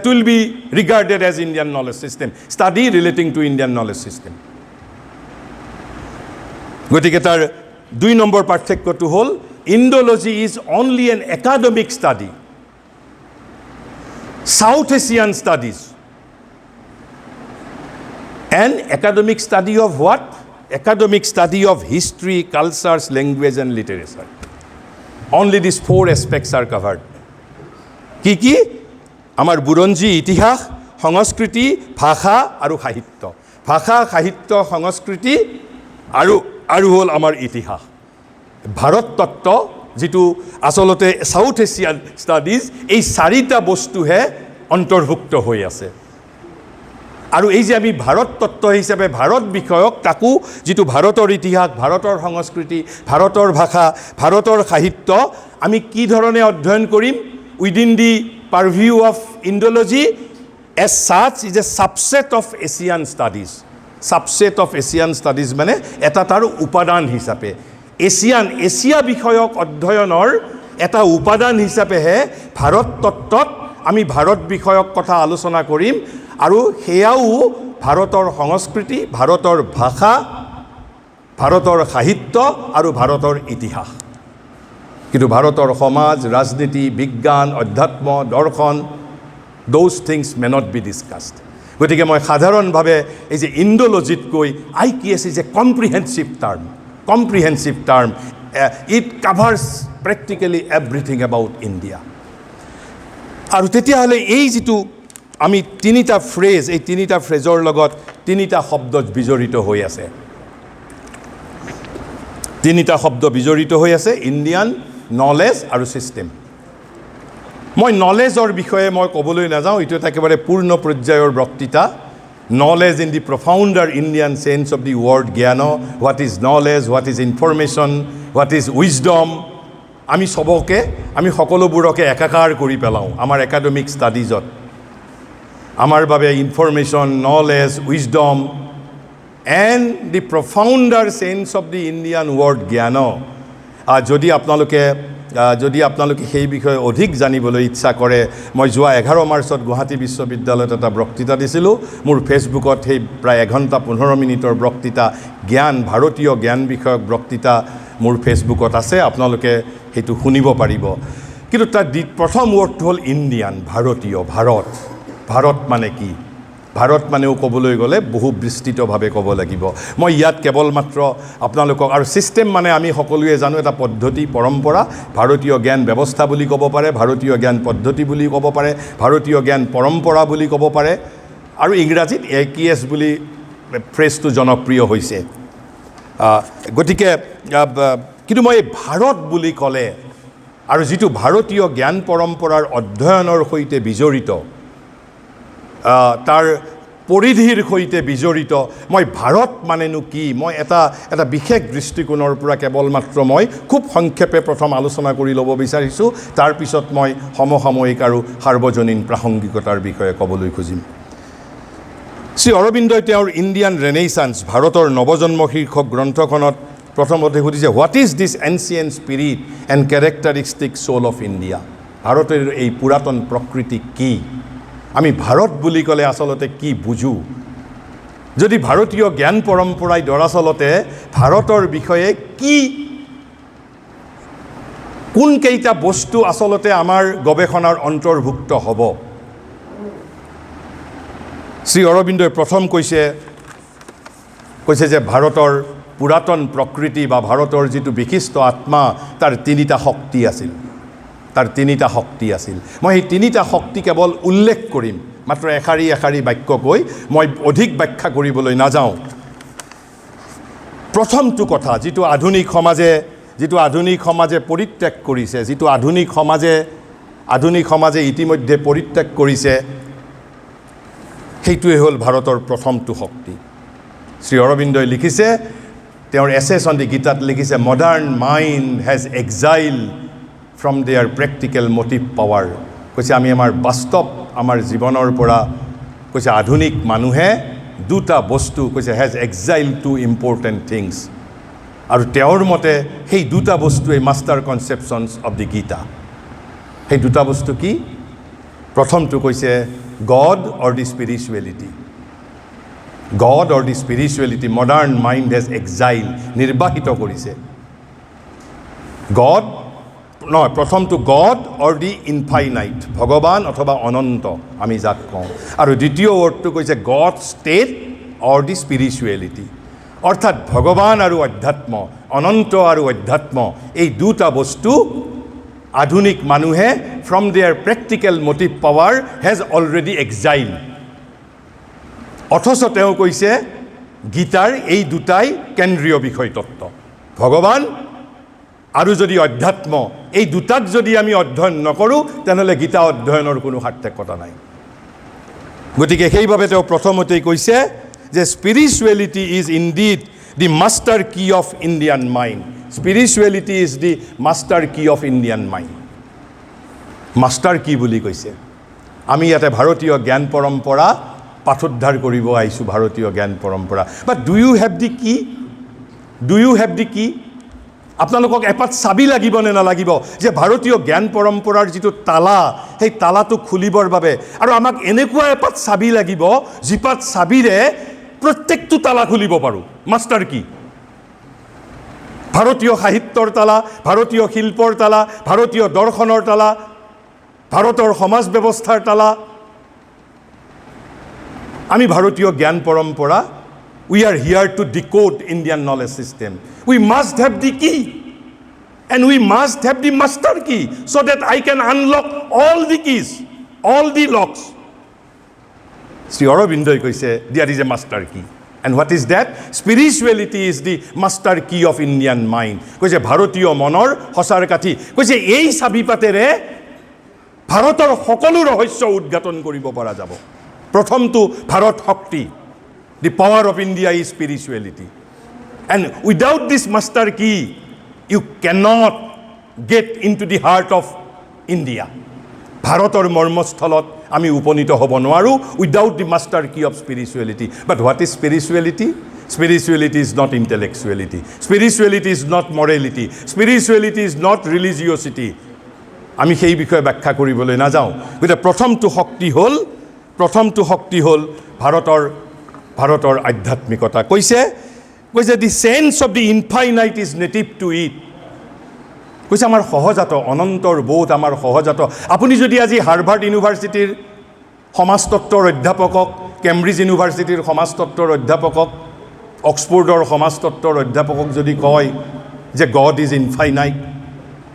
will be regarded as Indian knowledge system. Study relating to Indian knowledge system. গতিকে তাৰ 2 number পাৰ্থক্যটো হ'ল Indology is only an academic study. South Asian studies. An academic study of what? academic study of history, cultures, language and literature. Only these 4 aspects are covered. কি আমাৰ বুৰঞ্জী, ইতিহাস, সংস্কৃতি, ভাষা আৰু সাহিত্য। ভাষা, সাহিত্য, সংস্কৃতি আৰু হ'ল আমাৰ ইতিহাস। ভাৰত তত্ত্ব যিটো আচলতে সাউথ এছিয়ান ষ্টাডিজ, এই 4টা বস্তুহে অন্তৰ্ভুক্ত হৈ আছে। আৰু এই যে আমি ভাৰত তত্ত্ব হিচাপে ভাৰত বিষয়ক, তাকো যিটো ভাৰতৰ ইতিহাস, ভাৰতৰ সংস্কৃতি, ভাৰতৰ ভাষা, ভাৰতৰ সাহিত্য আমি কি ধৰণে অধ্যয়ন কৰিম? Within the purview of Indology as such is a subset of Asian studies. Subset of Asian studies মানে এটা তাৰ উপাদান হিচাপে, এছিয়া বিষয়ক অধ্যয়নৰ এটা উপাদান হিচাপেহে ভাৰত তত্ত্বত আমি ভাৰত বিষয়ক কথা আলোচনা কৰিম। আৰু সেয়াও ভাৰতৰ সংস্কৃতি, ভাৰতৰ ভাষা, ভাৰতৰ সাহিত্য আৰু ভাৰতৰ ইতিহাস। কিন্তু ভাৰতৰ সমাজ, ৰাজনীতি, বিজ্ঞান, অধ্যাত্ম, দৰ্শন, those things may not be discussed. গতিকে মই সাধাৰণভাৱে এই যে ইণ্ডোলজিতকৈ IKS is a comprehensive term. It covers practically everything about India. আৰু তেতিয়াহ'লে এই যিটো আমি 3টা ফ্ৰেজ, এই 3টা ফ্ৰেজৰ লগত 3টা শব্দ বিজড়িত হৈ আছে। 3টা শব্দ বিজড়িত হৈ আছে, ইণ্ডিয়ান, নলেজ আৰু ছিষ্টেম। মই নলেজৰ বিষয়ে মই ক'বলৈ নাযাওঁ, এইটো একেবাৰে পূৰ্ণ পৰ্যায়ৰ বক্তৃতা। Knowledge in the profounder Indian sense of the world জ্ঞান, what is knowledge, what is information, what is wisdom. আমি সকলোবোৰকে একাকাৰ কৰি পেলাওঁ আমাৰ একাডেমিক ষ্টাডিজত। আমাৰ বাবে information, knowledge, wisdom and the profounder sense of the Indian world জ্ঞান। যদি আপোনালোকে সেই বিষয়ে অধিক জানিবলৈ ইচ্ছা কৰে, মই যোৱা 11 মাৰ্চত গুৱাহাটী বিশ্ববিদ্যালয়ত এটা বক্তৃতা দিছিলোঁ। মোৰ ফেচবুকত সেই প্ৰায় 1 ঘণ্টা 15 মিনিটৰ বক্তৃতা, ভাৰতীয় জ্ঞান বিষয়ক বক্তৃতা মোৰ ফেচবুকত আছে, আপোনালোকে সেইটো শুনিব পাৰিব। কিন্তু তাৰ প্ৰথম ৱৰ্ডটো হ'ল ইণ্ডিয়ান, ভাৰতীয়, ভাৰত মানে কি? ভাৰত মানেও ক'বলৈ গ'লে বহু বিস্তৃতভাৱে ক'ব লাগিব। মই ইয়াত কেৱল মাত্ৰ আপোনালোকক, আৰু ছিষ্টেম মানে আমি সকলোৱে জানো এটা পদ্ধতি, পৰম্পৰা। ভাৰতীয় জ্ঞান ব্যৱস্থা বুলি ক'ব পাৰে, ভাৰতীয় জ্ঞান পদ্ধতি বুলি ক'ব পাৰে, ভাৰতীয় জ্ঞান পৰম্পৰা বুলি ক'ব পাৰে, আৰু ইংৰাজীত AKS বুলি ফ্ৰেজটো জনপ্ৰিয় হৈছে। গতিকে কিন্তু মই ভাৰত বুলি ক'লে, আৰু যিটো ভাৰতীয় জ্ঞান পৰম্পৰাৰ অধ্যয়নৰ সৈতে বিজড়িত, তাৰ পৰিধিৰ সৈতে বিজড়িত, মই ভাৰত মানেনো কি, মই এটা বিশেষ দৃষ্টিকোণৰ পৰা কেৱল মাত্ৰ মই খুব সংক্ষেপে প্ৰথম আলোচনা কৰি ল'ব বিচাৰিছোঁ। তাৰপিছত মই সমসাময়িক আৰু সাৰ্বজনীন প্ৰাসংগিকতাৰ বিষয়ে ক'বলৈ খুজিম। শ্ৰী অৰবিন্দই তেওঁৰ ইণ্ডিয়ান ৰেনেইছান্স, ভাৰতৰ নৱজন্ম শীৰ্ষক গ্ৰন্থখনত প্ৰথমতে সুধিছে, what is this ancient spirit and characteristic soul of India? ভাৰতৰ এই পুৰাতন প্ৰকৃতি কি? আমি ভাৰত বুলি ক'লে আচলতে কি বুজোঁ? যদি ভাৰতীয় জ্ঞান পৰম্পৰাই দৰাচলতে ভাৰতৰ বিষয়ে কোনকেইটা বস্তু আচলতে আমাৰ গৱেষণাৰ অন্তৰ্ভুক্ত হ'ব? শ্ৰী অৰবিন্দই প্ৰথম কৈছে যে ভাৰতৰ পুৰাতন প্ৰকৃতি বা ভাৰতৰ যিটো বিশিষ্ট আত্মা, তাৰ 3টা শক্তি আছিল। মই সেই 3টা শক্তি কেৱল উল্লেখ কৰিম, মাত্ৰ এশাৰী বাক্য কৈ, মই অধিক ব্যাখ্যা কৰিবলৈ নাযাওঁ। প্ৰথমটো কথা, যিটো আধুনিক সমাজে পৰিত্যাগ কৰিছে, যিটো আধুনিক সমাজে ইতিমধ্যে পৰিত্যাগ কৰিছে, সেইটোৱে হ'ল ভাৰতৰ প্ৰথমটো শক্তি। শ্ৰী অৰবিন্দই লিখিছে, তেওঁৰ এছেছ অন দি গীতাত লিখিছে, modern mind has exile from their practical motive power. কৈছে আমি আমাৰ জীৱনৰ পৰা, কৈছে আধুনিক মানুহে 2টা বস্তু, কৈছে হেজ এক্সাইল 2 ইম্পৰ্টেণ্ট থিংছ। আৰু তেওঁৰ মতে সেই 2টা বস্তুৱেই master conceptions of the Gita. সেই 2টা বস্তু কি? প্ৰথমটো কৈছে god or the spirituality. Modern mind has exiled, নিৰ্বাসিত কৰিছে। প্ৰথমটো গড অৰ দি ইনফাইনাইট, ভগৱান অথবা অনন্ত আমি যাক কওঁ। আৰু দ্বিতীয় ৱৰ্ডটো কৈছে god state or the spirituality. অৰ্থাৎ ভগৱান আৰু অধ্যাত্ম, অনন্ত আৰু অধ্যাত্ম, এই দুটা বস্তু আধুনিক মানুহে from their practical motive power has already exile. অথচ তেওঁ কৈছে গীতাৰ এই দুটাই কেন্দ্ৰীয় বিষয় তত্ত্ব, ভগৱান আৰু যদি অধ্যাত্ম, এই দুটাক যদি আমি অধ্যয়ন নকৰোঁ তেনেহ'লে গীতা অধ্যয়নৰ কোনো সাৰ্থকতা নাই। গতিকে সেইবাবে তেওঁ প্ৰথমতেই কৈছে যে spirituality is indeed the master key of Indian mind. Spirituality is the master key of Indian mind. Master key বুলি কৈছে? আমি ইয়াতে ভাৰতীয় জ্ঞান পৰম্পৰা পাঠোদ্ধাৰ কৰিব আহিছোঁ, ভাৰতীয় জ্ঞান পৰম্পৰা। But do you have the key? Do you have the কি? আপোনালোকক এপাত চাবি লাগিব নে নালাগিব যে ভাৰতীয় জ্ঞান পৰম্পৰাৰ যিটো তালা, সেই তালাটো খুলিবৰ বাবে? আৰু আমাক এনেকুৱা এপাত চাবি লাগিব যিপাত চাবিৰে প্ৰত্যেকটো তালা খুলিব পাৰোঁ। মাষ্টাৰ কি? ভাৰতীয় সাহিত্যৰ তালা, ভাৰতীয় শিল্পৰ তালা, ভাৰতীয় দৰ্শনৰ তালা, ভাৰতৰ সমাজ ব্যৱস্থাৰ তালা। আমি ভাৰতীয় জ্ঞান পৰম্পৰা, we are here to decode Indian knowledge system. We must have the key and we must have the master key so that I can unlock all the keys, all the locks. Sri Aurobindo কৈছে there is a master key. And what is that? Spirituality is the master key of Indian mind. কৈছে ভাৰতীয় মনৰ সঁচাৰ কাঠি। কৈছে এই চাবিপাতেৰে ভাৰতৰ সকলো ৰহস্য উদ্ঘাটন কৰিব পৰা যাব। প্ৰথমটো ভাৰত শক্তি, the power of India is spirituality. And without this master key, you cannot get into the heart of India. ভাৰতৰ মৰ্মস্থলত আমি উপনীত হ'ব নোৱাৰোঁ without the master key of spirituality. But what is spirituality? Spirituality is not intellectuality. Spirituality is not morality. Spirituality is not religiosity. আমি সেই বিষয়ে ব্যাখ্যা কৰিবলৈ নাযাওঁ। গতিকে প্ৰথমটো শক্তি হ'ল ভাৰতৰ আধ্যাত্মিকতা। কৈছে the sense of the infinite is native to it. কৈছে আমাৰ সহজাত, অনন্তৰ বোধ আমাৰ সহজাত। আপুনি যদি আজি হাৰ্ভাৰ্ড ইউনিভাৰ্চিটিৰ সমাজতত্ত্বৰ অধ্যাপকক, কেম্ব্ৰিজ ইউনিভাৰ্চিটিৰ সমাজতত্ত্বৰ অধ্যাপকক, অক্সফৰ্ডৰ সমাজতত্ত্বৰ অধ্যাপকক যদি কয় যে গড ইজ ইনফাইনাইট,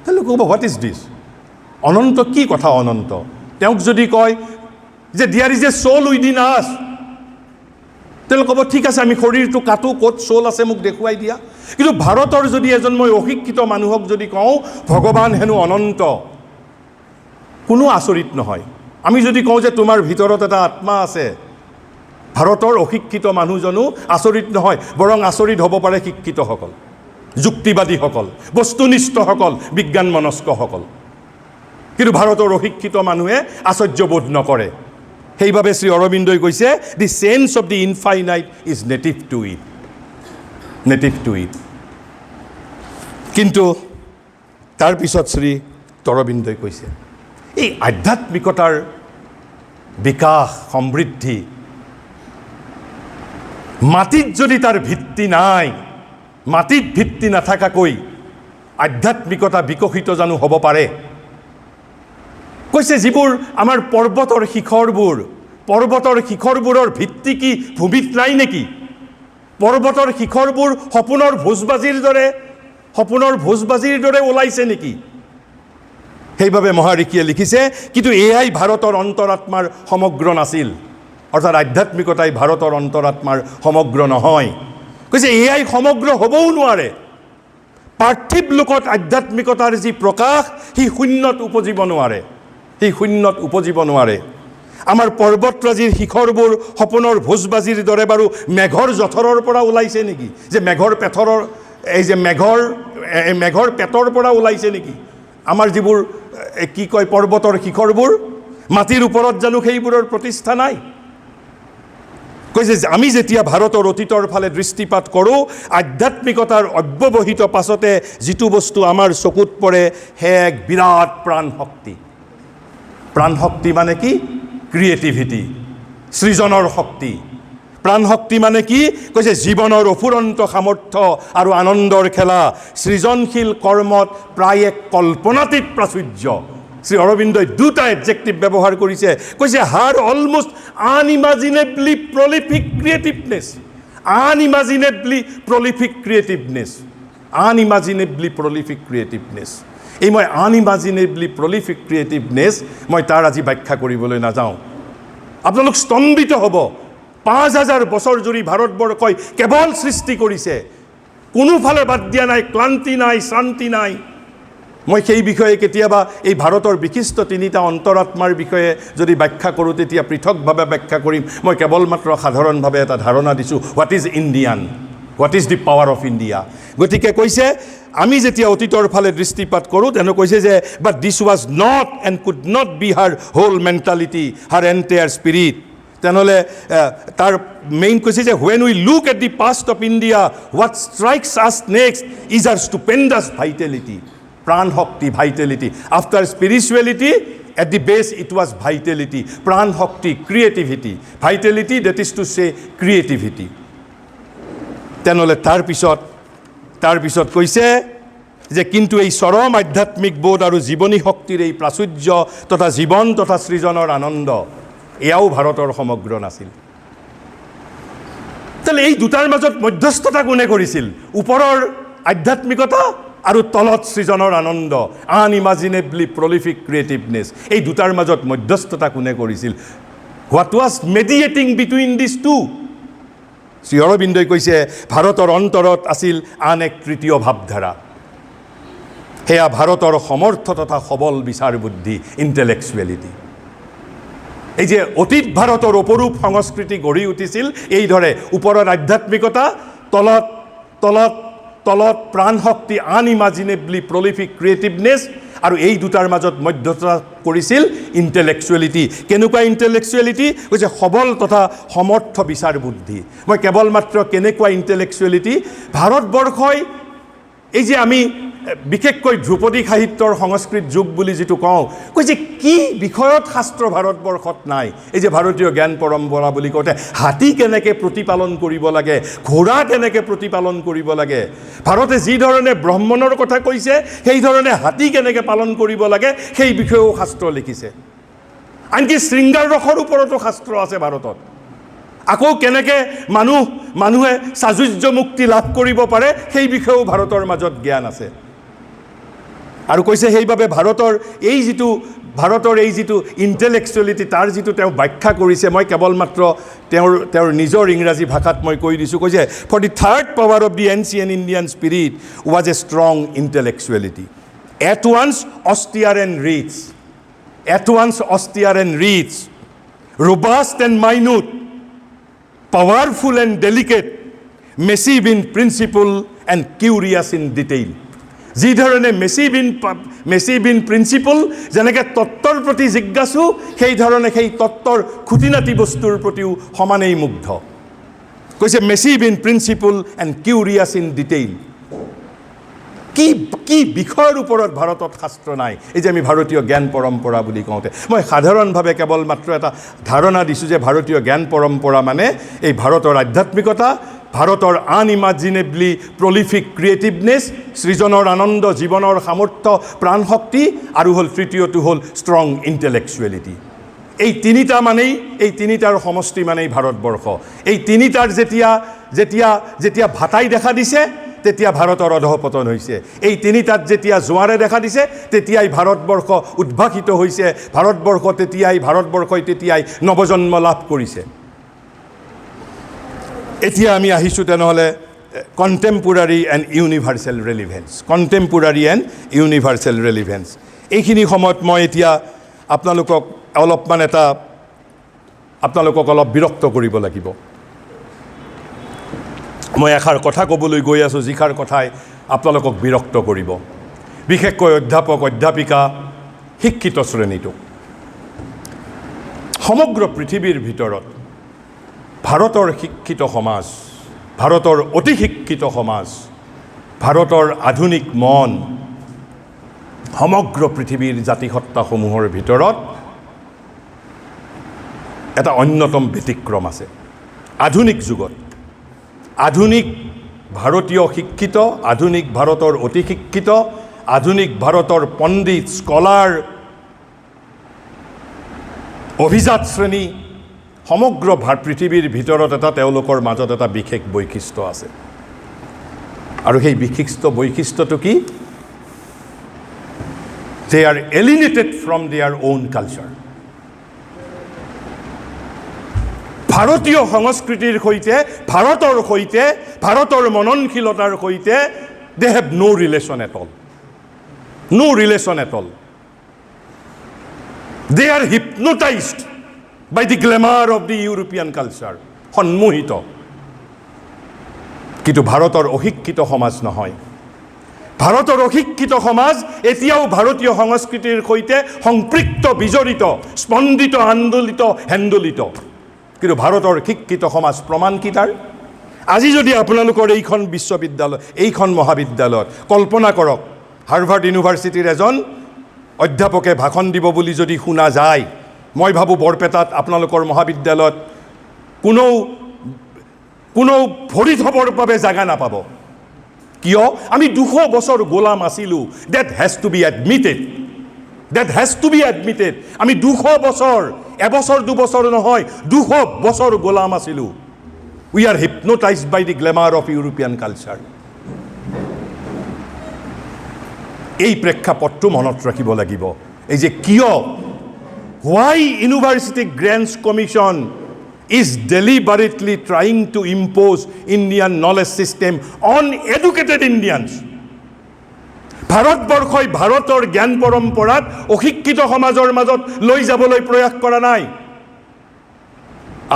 তেওঁলোকে ক'ব হোৱাট ইজ দিছ? অনন্ত কি কথা অনন্ত? তেওঁক যদি কয় যে there is a soul within us, তেওঁলোকে ক'ব ঠিক আছে, আমি শৰীৰটো কাটো, ক'ত চ'ল আছে মোক দেখুৱাই দিয়া। কিন্তু ভাৰতৰ যদি এজন মই অশিক্ষিত মানুহক যদি কওঁ ভগৱান হেনো অনন্ত, কোনো আচৰিত নহয়। আমি যদি কওঁ যে তোমাৰ ভিতৰত এটা আত্মা আছে, ভাৰতৰ অশিক্ষিত মানুহজনো আচৰিত নহয়, বৰং আচৰিত হ'ব পাৰে শিক্ষিতসকল, যুক্তিবাদীসকল, বস্তুনিষ্ঠসকল, বিজ্ঞান মনস্কসকল। কিন্তু ভাৰতৰ অশিক্ষিত মানুহে আশ্চৰ্যবোধ নকৰে। সেইবাবে শ্ৰী অৰবিন্দই কৈছে the sense of the infinite is native to it, native to it. কিন্তু তাৰপিছত শ্ৰী অৰবিন্দই কৈছে এই আধ্যাত্মিকতাৰ বিকাশ, সমৃদ্ধি, মাটিত যদি তাৰ ভিত্তি নাই, মাটিত ভিত্তি নাথাকাকৈ আধ্যাত্মিকতা বিকশিত জানো হ'ব পাৰে? কৈছে যিবোৰ আমাৰ পৰ্বতৰ শিখৰবোৰৰ ভিত্তি কি ভূমিত নাই নেকি? পৰ্বতৰ শিখৰবোৰ সপোনৰ ভোজবাজিৰ দৰে ওলাইছে নেকি? সেইবাবে মহাঋষিয়ে লিখিছে কিন্তু এয়াই ভাৰতৰ অন্তৰাত্মাৰ সমগ্ৰ নাছিল, অৰ্থাৎ আধ্যাত্মিকতাই ভাৰতৰ অন্তৰাত্মাৰ সমগ্ৰ নহয়। কৈছে এয়াই সমগ্ৰ হ'বও নোৱাৰে। পাৰ্থিৱ লোকত আধ্যাত্মিকতাৰ যি প্ৰকাশ সি শূন্যত উপজিব নোৱাৰে। আমাৰ পৰ্বতৰাজিৰ শিখৰবোৰ সপোনৰ ভোজবাজিৰ দৰে বাৰু মেঘৰ জঠৰৰ পৰা ওলাইছে নেকি? যে মেঘৰ পেটৰ পৰা ওলাইছে নেকি? আমাৰ যিবোৰ কি কয় পৰ্বতৰ শিখৰবোৰ, মাটিৰ ওপৰত জানো সেইবোৰৰ প্ৰতিষ্ঠা নাই? কৈছে আমি যেতিয়া ভাৰতৰ অতীতৰ ফালে দৃষ্টিপাত কৰোঁ, আধ্যাত্মিকতাৰ অব্যৱহিত পাছতে যিটো বস্তু আমাৰ চকুত পৰে হে এক বিৰাট প্ৰাণশক্তি। প্ৰাণশক্তি মানে কি? ক্ৰিয়েটিভিটি, সৃজনৰ শক্তি। প্ৰাণশক্তি মানে কি? কৈছে জীৱনৰ অফুৰন্ত সামৰ্থ্য আৰু আনন্দৰ খেলা, সৃজনশীল কৰ্মত প্ৰায় এক কল্পনাতীত প্ৰাচুৰ্য। শ্ৰী অৰবিন্দই দুটা এডজেক্টিভ ব্যৱহাৰ কৰিছে। কৈছে হাৰ অলমোষ্ট আনইমাজিনেবলি প্ৰলিফিক ক্ৰিয়েটিভনেছ। আনইমাজিনেবলি প্ৰলিফিক ক্ৰিয়েটিভনেছ, আনইমাজিনেবলি প্ৰলিফিক ক্ৰিয়েটিভনেছ। এই মই আনইমাজিনেবলি প্ৰলিফিক ক্ৰিয়েটিভনেছ মই তাৰ আজি ব্যাখ্যা কৰিবলৈ নাযাওঁ। আপোনালোক স্তম্ভিত হ'ব। 5000 বছৰ জুৰি ভাৰতবৰ্ষই কেৱল সৃষ্টি কৰিছে, কোনোফালে বাদ দিয়া নাই, ক্লান্তি নাই, শান্তি নাই। মই সেই বিষয়ে কেতিয়াবা এই ভাৰতৰ বিশিষ্ট তিনিটা অন্তৰাত্মাৰ বিষয়ে যদি ব্যাখ্যা কৰোঁ তেতিয়া পৃথকভাৱে ব্যাখ্যা কৰিম। মই কেৱল মাত্ৰ সাধাৰণভাৱে এটা ধাৰণা দিছোঁ, what is Indian, what is the power of India. গতিকে কৈছে আমি যেতিয়া অতীতৰ ফালে দৃষ্টিপাত কৰোঁ তেনে কৈছে যে but this was not and could not be her whole mentality, her entire spirit. তেনেহ'লে তাৰ মেইন কৈছে যে when we look at the past of India what strikes us next is her stupendous vitality, প্ৰাণ শক্তি, vitality. After spirituality at the base it was vitality, প্ৰাণ শক্তি, creativity, vitality that is to say creativity. তেনেহ'লে তাৰপিছত কৈছে যে কিন্তু এই চৰম আধ্যাত্মিক বোধ আৰু জীৱনী শক্তিৰ এই প্ৰাচুৰ্য তথা জীৱন তথা সৃজনৰ আনন্দ এয়াও ভাৰতৰ সমগ্ৰ নাছিল। তাহলে এই দুটাৰ মাজত মধ্যস্থতা কোনে কৰিছিল? ওপৰৰ আধ্যাত্মিকতা আৰু তলত সৃজনৰ আনন্দ, আনইমাজিনেবলি প্ৰলিফিক ক্ৰিয়েটিভনেছ, এই দুটাৰ মাজত মধ্যস্থতা কোনে কৰিছিল? What was mediating between this two? Shri অৰবিন্দই কৈছে ভাৰতৰ অন্তৰত আছিল আন এক তৃতীয় ভাৱধাৰা, সেয়া ভাৰতৰ সমৰ্থ তথা সবল বিচাৰ বুদ্ধি, ইণ্টেলেকচুৱেলিটি। এই যে অতীত ভাৰতৰ অপৰূপ সংস্কৃতি গঢ়ি উঠিছিল এইদৰে, ওপৰত আধ্যাত্মিকতা, তলত তলত তলত প্ৰাণ শক্তি, আনইমাজিনেবলি প্ৰলিফিক ক্ৰিয়েটিভনেছ, আৰু এই দুটাৰ মাজত মধ্যস্থতা কৰিছিল ইণ্টেলেকচুৱেলিটি। কেনেকুৱা ইণ্টেলেকচুৱেলিটি? কৈছে সবল তথা সমৰ্থ বিচাৰ বুদ্ধি। মই কেৱল মাত্ৰ কেনেকুৱা ইণ্টেলেকচুৱেলিটি? ভাৰতবৰ্ষই এই যে আমি বিশেষকৈ ধ্ৰুপদী সাহিত্যৰ সংস্কৃত যুগ বুলি যিটো কওঁ, কৈছে কি বিষয়ত শাস্ত্ৰ ভাৰতবৰ্ষত নাই? এই যে ভাৰতীয় জ্ঞান পৰম্পৰা বুলি কওঁতে হাতী কেনেকৈ প্ৰতিপালন কৰিব লাগে, ঘোঁৰা কেনেকৈ প্ৰতিপালন কৰিব লাগে, ভাৰতে যি ধৰণে ব্ৰহ্মণৰ কথা কৈছে সেই ধৰণে হাতী কেনেকৈ পালন কৰিব লাগে সেই বিষয়েও শাস্ত্ৰ লিখিছে। আনকি শৃংগাৰ ৰসৰ ওপৰতো শাস্ত্ৰ আছে ভাৰতত। আকৌ কেনেকৈ মানুহে সাযুজ্য মুক্তি লাভ কৰিব পাৰে সেই বিষয়েও ভাৰতৰ মাজত জ্ঞান আছে। আৰু কৈছে সেইবাবে ভাৰতৰ এই যিটো ইণ্টেলেকচুৱেলিটি, তাৰ যিটো তেওঁ ব্যাখ্যা কৰিছে, মই কেৱল মাত্ৰ তেওঁৰ নিজৰ ইংৰাজী ভাষাত মই কৈ দিছোঁ। কৈছে for the third power of the ancient Indian spirit was a strong intellectuality, at once austere and rich, robust and minute, powerful and delicate, massive in principle and curious in detail. যি ধৰণে massive in principle, যেনেকৈ তত্ত্বৰ প্ৰতি জিজ্ঞাসু, সেই ধৰণে সেই তত্ত্বৰ খুঁটিনাটি বস্তুৰ প্ৰতিও সমানেই মুগ্ধ। কৈছে massive in principle and curious in detail. কি বিষয়ৰ ওপৰত ভাৰতত শাস্ত্ৰ নাই? এই যে আমি ভাৰতীয় জ্ঞান পৰম্পৰা বুলি কওঁতে মই সাধাৰণভাৱে কেৱল মাত্ৰ এটা ধাৰণা দিছোঁ যে ভাৰতীয় জ্ঞান পৰম্পৰা মানে এই ভাৰতৰ আধ্যাত্মিকতা, ভাৰতৰ আনইমাজিনেবলি প্ৰলিফিক ক্ৰিয়েটিভনেছ, সৃজনৰ আনন্দ, জীৱনৰ সামৰ্থ্য, প্ৰাণ শক্তি, আৰু তৃতীয়টো হ'ল ষ্ট্ৰং ইণ্টেলেকচুৱেলিটি। এই তিনিটাৰ সমষ্টি মানেই ভাৰতবৰ্ষ। এই তিনিটাৰ যেতিয়া ভাটাই দেখা দিছে তেতিয়া ভাৰতৰ অধঃপতন হৈছে। এই তিনিটাত যেতিয়া জোৱাৰে দেখা দিছে তেতিয়াই ভাৰতবৰ্ষ উদ্ভাসিত হৈছে, ভাৰতবৰ্ষই তেতিয়াই নৱজন্ম লাভ কৰিছে। এতিয়া আমি আহিছোঁ তেনেহ'লে কণ্টেম্পৰাৰী এণ্ড ইউনিভাৰ্চেল ৰেলিভেঞ্চ। এইখিনি সময়ত মই এতিয়া আপোনালোকক অলপ বিৰক্ত কৰিব লাগিব। মই এষাৰ কথা ক'বলৈ গৈ আছোঁ যিষাৰ কথাই আপোনালোকক বিৰক্ত কৰিব, বিশেষকৈ অধ্যাপক অধ্যাপিকা শিক্ষিত শ্ৰেণীটোক। সমগ্ৰ পৃথিৱীৰ ভিতৰত ভাৰতৰ শিক্ষিত সমাজ, ভাৰতৰ অতি শিক্ষিত সমাজ, ভাৰতৰ আধুনিক মন সমগ্ৰ পৃথিৱীৰ জাতিসত্তাসমূহৰ ভিতৰত এটা অন্যতম ব্যতিক্ৰম আছে। আধুনিক যুগত আধুনিক ভাৰতীয় শিক্ষিত, আধুনিক ভাৰতৰ অতি শিক্ষিত, আধুনিক ভাৰতৰ পণ্ডিত, স্কলাৰ, অভিজাত শ্ৰেণী সমগ্ৰ পৃথিৱীৰ ভিতৰত এটা তেওঁলোকৰ মাজত এটা বিশেষ বৈশিষ্ট্য আছে আৰু সেই বিশেষ বৈশিষ্ট্যটো কি they are alienated from their own culture ভাৰতীয় সংস্কৃতিৰ সৈতে ভাৰতৰ মননশীলতাৰ সৈতে they have no relation at all they are hypnotized by the glamour of the European culture সন্মোহিত কিন্তু ভাৰতৰ অশিক্ষিত সমাজ নহয় ভাৰতৰ অশিক্ষিত সমাজ এতিয়াও ভাৰতীয় সংস্কৃতিৰ সৈতে সংপৃক্ত বিজড়িত স্পন্দিত আন্দোলিত হেন্দোলিত কিন্তু ভাৰতৰ শিক্ষিত সমাজ প্ৰমাণ কি তাৰ আজি যদি আপোনালোকৰ এইখন বিশ্ববিদ্যালয় এইখন মহাবিদ্যালয়ত কল্পনা কৰক হাৰ্ভাৰ্ড ইউনিভাৰ্চিটিৰ এজন অধ্যাপকে ভাষণ দিব বুলি যদি শুনা যায় মই ভাবো বৰপেটাত আপোনালোকৰ মহাবিদ্যালয়ত কোনো ভৰি থবৰ বাবে জাগা নাপাব কিয় আমি 200 বছৰ গোলাম আছিলো that has to be admitted আমি 200 বছৰ এবছৰ দুবছৰ নহয় 200 বছৰ গোলাম আছিলো we are hypnotized by the glamour of European culture এই প্ৰেক্ষাপটটো মনত ৰাখিব লাগিব এই যে কিয় why University Grants Commission is deliberately trying to impose Indian knowledge system on educated Indians. ভাৰতবৰ্ষই ভাৰতৰ জ্ঞান পৰম্পৰাত অশিক্ষিত সমাজৰ মাজত লৈ যাবলৈ প্ৰয়াস কৰা নাই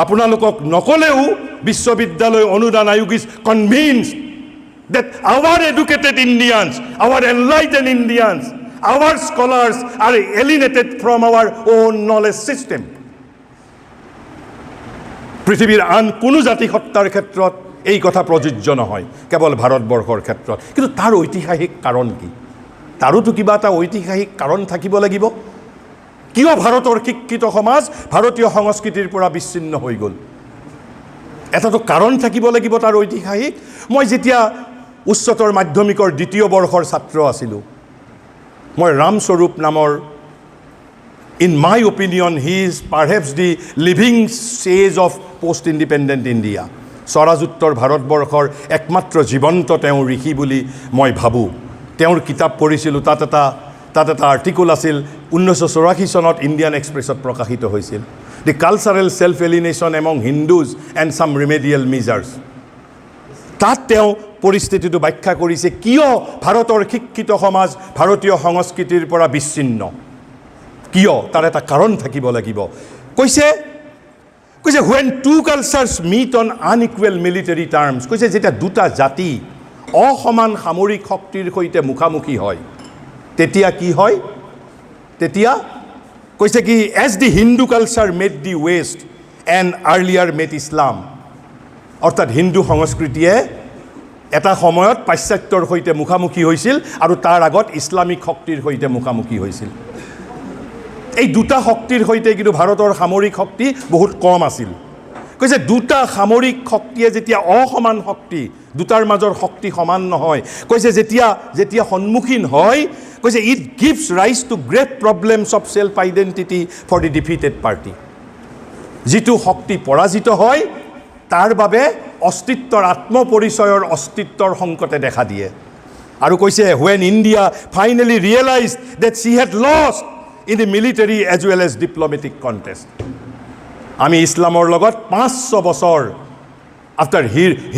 আপোনালোকক নকলেও বিশ্ববিদ্যালয় অনুদান আয়োগ is convinced that our educated Indians, our enlightened Indians, our scholars are alienated from our own knowledge system. পৃথিৱীৰ আন কোনো জাতি সত্তাৰ ক্ষেত্ৰত এই কথা প্ৰযোজ্য নহয় কেৱল ভাৰতবৰ্ষৰ ক্ষেত্ৰত কিন্তু তাৰ ঐতিহাসিক কাৰণ কি তাৰোতো কিবা এটা ঐতিহাসিক কাৰণ থাকিব লাগিব কিয় ভাৰতৰ শিক্ষিত সমাজ ভাৰতীয় সংস্কৃতিৰ পৰা বিচ্ছিন্ন হৈ গ'ল এটাতো কাৰণ থাকিব লাগিব তাৰ ঐতিহাসিক মই যেতিয়া উচ্চতৰ মাধ্যমিকৰ দ্বিতীয় বৰ্ষৰ ছাত্ৰ আছিলোঁ মই ৰামস্বৰূপ নামৰ in my opinion he is perhaps the living sage of post independent India স্বৰাজোত্তৰ ভাৰতবৰ্ষৰ একমাত্ৰ জীৱন্ত তেওঁ ঋষি বুলি মই ভাবো তেওঁৰ কিতাপ পঢ়িছিলোঁ তাত এটা আৰ্টিকল আছিল 1984 চনত ইণ্ডিয়ান এক্সপ্ৰেছত প্ৰকাশিত হৈছিল the cultural self alienation among Hindus and some remedial measures তাত তেওঁ পৰিস্থিতিটো ব্যাখ্যা কৰিছে কিয় ভাৰতৰ শিক্ষিত সমাজ ভাৰতীয় সংস্কৃতিৰ পৰা বিচ্ছিন্ন কিয় তাৰ এটা কাৰণ থাকিব লাগিব কৈছে when two cultures meet on unequal military terms কৈছে যেতিয়া দুটা জাতি অসমান সামৰিক শক্তিৰ সৈতে মুখামুখি হয় তেতিয়া কি হয় তেতিয়া কৈছে কি as the Hindu culture met the West and earlier met Islam অৰ্থাৎ হিন্দু সংস্কৃতিয়ে এটা সময়ত পাশ্চাত্যৰ সৈতে মুখামুখি হৈছিল আৰু তাৰ আগত ইছলামিক শক্তিৰ সৈতে মুখামুখি হৈছিল এই দুটা শক্তিৰ সৈতে কিন্তু ভাৰতৰ সামৰিক শক্তি বহুত কম আছিল কৈছে দুটা সামৰিক শক্তিয়ে যেতিয়া অসমান শক্তি দুটাৰ মাজৰ শক্তি সমান নহয় কৈছে যেতিয়া সন্মুখীন হয় কৈছে it gives rise to great problems of self identity for the defeated party যিটো শক্তি পৰাজিত হয় তাৰ বাবে অস্তিত্বৰ আত্মপৰিচয়ৰ অস্তিত্বৰ সংকটে দেখা দিয়ে আৰু কৈছে when India finally realized that she had lost in the military as well as diplomatic contest আমি ইছলামৰ লগত 500 বছৰ after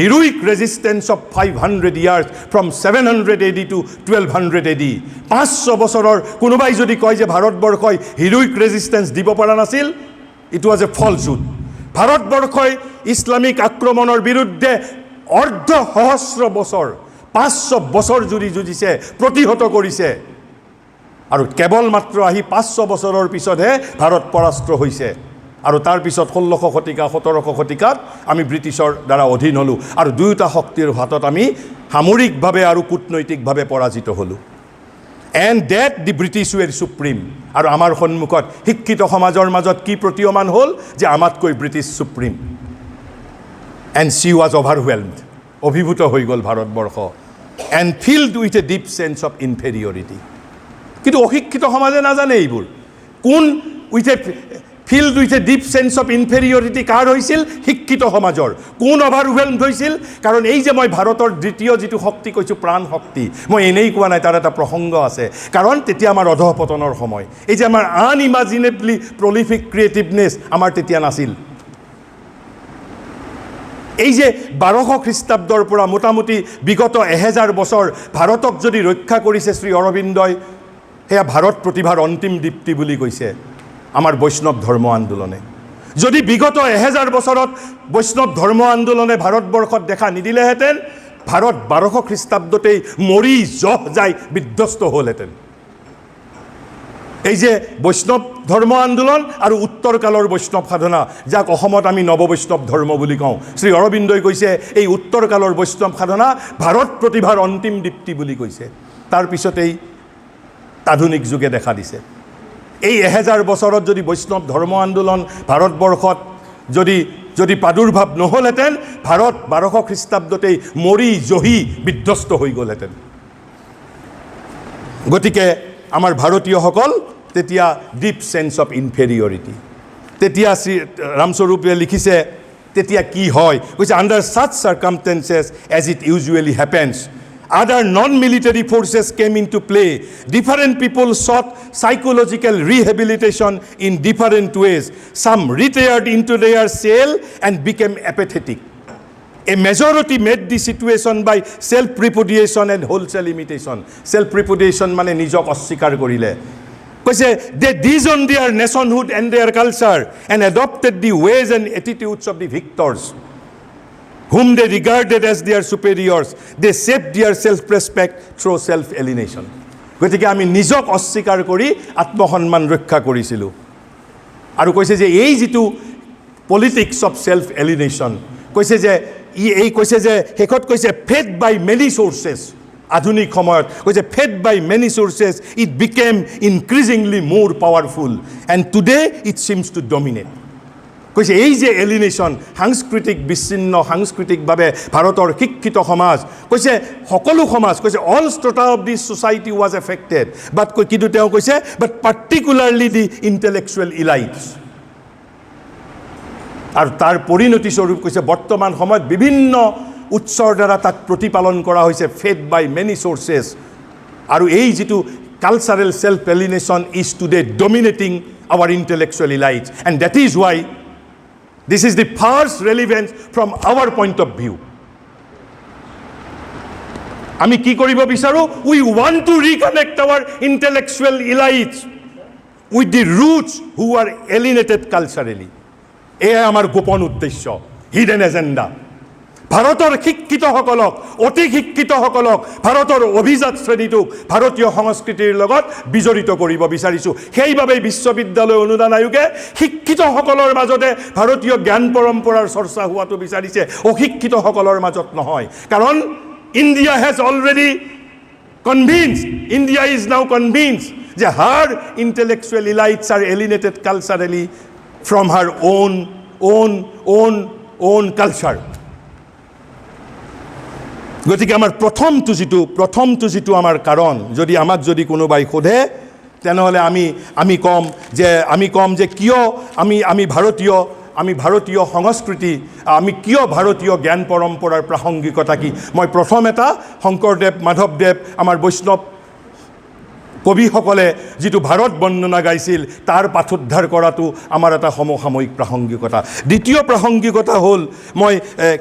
heroic resistance of 500 years from 700 AD to 1200 AD 500 বছৰৰ কোনোবাই যদি কয় যে ভাৰতবৰ্ষই heroic resistance দিব পৰা নাছিল it was a falsehood ভাৰতবৰ্ষই ইছলামিক আক্ৰমণৰ বিৰুদ্ধে অৰ্ধ সহস্ৰ বছৰ 500 বছৰ জুৰি যুঁজিছে প্ৰতিহত কৰিছে আৰু কেৱল মাত্ৰ আহি 500 বছৰৰ পিছতহে ভাৰত পৰাস্ত হৈছে আৰু তাৰ পিছত 1600 শতিকা 1700 শতিকাত আমি ব্ৰিটিছৰ দ্বাৰা অধীন হলো আৰু দুয়োটা শক্তিৰ হাতত আমি সামৰিকভাৱে আৰু কূটনৈতিকভাৱে পৰাজিত হলো and that the British were supreme আৰু আমাৰ সন্মুখত শিক্ষিত সমাজৰ মাজত কি প্ৰতীয়মান হল যে আমাতকৈ British supreme and she was overwhelmed অভিভূত হৈ গল Bharatvarsha and filled with a deep sense of inferiority কিন্তু অশিক্ষিত সমাজে নাজানে এইবোৰ কোন with a filled with a deep sense of inferiority কাৰ হৈছিল শিক্ষিত সমাজৰ কোন অভাৰৱেলমড হৈছিল কাৰণ এই যে মই ভাৰতৰ দ্বিতীয় যেটো শক্তি কৈছো প্ৰাণ শক্তি মই এনেই কোৱা নাই তাৰ এটা প্ৰসংগ আছে কাৰণ তেতিয়া আমাৰ অধঃপতনৰ সময় এই যে আমাৰ আনইমাজিনেবলি প্ৰলিফিক ক্ৰিয়েটিভনেছ আমাৰ তেতিয়া নাছিল এই যে 1200 খ্ৰীষ্টাব্দৰ পৰা মোটামুটি বিগত 1000 বছৰ ভাৰতক যদি ৰক্ষা কৰিছে শ্ৰী অৰবিন্দই হেয়া ভাৰত প্ৰতিভাৰ অন্তিম দীপ্তি বুলি কৈছে আমাৰ বৈষ্ণৱ ধৰ্ম আন্দোলনে যদি বিগত 1000 বছৰত বৈষ্ণৱ ধৰ্ম আন্দোলনে ভাৰতবৰ্ষত দেখা নিদিলেহেঁতেন ভাৰত 1200 খ্ৰীষ্টাব্দতেই মৰি জহ যায় বিধ্বস্ত হ'লহেঁতেন এই যে বৈষ্ণৱ ধৰ্ম আন্দোলন আৰু উত্তৰ কালৰ বৈষ্ণৱ সাধনা যাক অসমত আমি নৱবৈষ্ণৱ ধৰ্ম বুলি কওঁ শ্ৰী অৰবিন্দই কৈছে এই উত্তৰ কালৰ বৈষ্ণৱ সাধনা ভাৰত প্ৰতিভাৰ অন্তিম দীপ্তি বুলি কৈছে তাৰ পিছতেই আধুনিক যুগে দেখা দিছে এই 1000 বছৰত যদি বৈষ্ণৱ ধৰ্ম আন্দোলন ভাৰতবৰ্ষত যদি প্ৰাদুৰ্ভাৱ নহলহেঁতেন ভাৰত 1200 খ্ৰীষ্টাব্দতেই মৰি জহি বিধ্বস্ত হৈ গ'লহেঁতেন গতিকে আমাৰ ভাৰতীয়সকল তেতিয়া ডিপ সেন্স অফ ইনফেৰিয়ৰিটি তেতিয়া শ্ৰী ৰামস্বৰূপে লিখিছে তেতিয়া কি হয় কৈছে under such circumstances as it usually happens other non-military forces came into play different people sought psychological rehabilitation in different ways some retired into their cell and became apathetic a majority made the situation by self-repudiation and wholesale imitation self-repudiation মানে নিজক অস্বীকাৰ কৰিলে কৈছে they disowned their nationhood and their culture and adopted the ways and attitudes of the victors whom they regarded as their superiors they saved their self-respect through self-alienation গতিকে আমি নিজক অস্বীকাৰ কৰি আত্মসন্মান ৰক্ষা কৰিছিলো আৰু কৈছে যে এই যেটো পলিটিক্স অফ self-alienation কৈছে যে এই কৈছে যে হেকত কৈছে fed by many sources আধুনিক সময়ত কৈছে fed by many sources it became increasingly more powerful and today it seems to dominate কৈছে এই যে এলিনেশন সাংস্কৃতিক বিচ্ছিন্ন সাংস্কৃতিকভাৱে ভাৰতৰ শিক্ষিত সমাজ কৈছে সকলো সমাজ কৈছে all strata of this society was affected but কিন্তু তেওঁ কৈছে বাট পাৰ্টিকুলাৰলি দি ইন্টেলেকচুৱেল ইলাইটস আৰু তাৰ পৰিণতি স্বৰূপ কৈছে বৰ্তমান সময়ত বিভিন্ন উৎসৰ দ্বাৰা তাক প্ৰতিপালন কৰা হৈছে ফেড বাই মেনি সোৰ্সেছ আৰু এই যেটো cultural self alienation is today dominating our intellectual elites and that is why this is the first relevance from our point of view আমি কি কৰিব বিচাৰো we want to reconnect our intellectual elites with the roots who are alienated culturally এয়া আমাৰ গোপন উদ্দেশ্য hidden agenda ভাৰতৰ শিক্ষিতসকলক অতি শিক্ষিতসকলক ভাৰতৰ অভিজাত শ্ৰেণীটোক ভাৰতীয় সংস্কৃতিৰ লগত বিজড়িত কৰিব বিচাৰিছো সেইভাবে বিশ্ববিদ্যালয় অনুদান আয়োগে শিক্ষিতসকলৰ মাজতে ভাৰতীয় জ্ঞান পৰম্পৰাৰ চৰ্চা হোৱাটো বিচাৰিছে অশিক্ষিতসকলৰ মাজত নহয় কাৰণ India has already convinced India is now convinced যে her intellectual elites are alienated culturally from her own culture গতিকে আমাৰ প্ৰথমটো যেটো আমাৰ কাৰণ যদি আমাক যদি কোনোবাই সোধে তেনেহলে আমি কম যে কিয় আমি ভাৰতীয় সংস্কৃতি আমি কিয় ভাৰতীয় জ্ঞান পৰম্পৰাৰ প্ৰাসংগিকতা কি মই প্ৰথম এটা শংকৰদেৱ মাধৱদেৱ আমাৰ বৈষ্ণৱ কবিসকলে যেটো ভাৰত বৰ্ণনা গাইছিল তাৰ পাঠোদ্ধাৰ কৰাটো আমাৰ এটা সমসাময়িক প্ৰাসংগিকতা দ্বিতীয় প্ৰাসংগিকতা হ'ল মই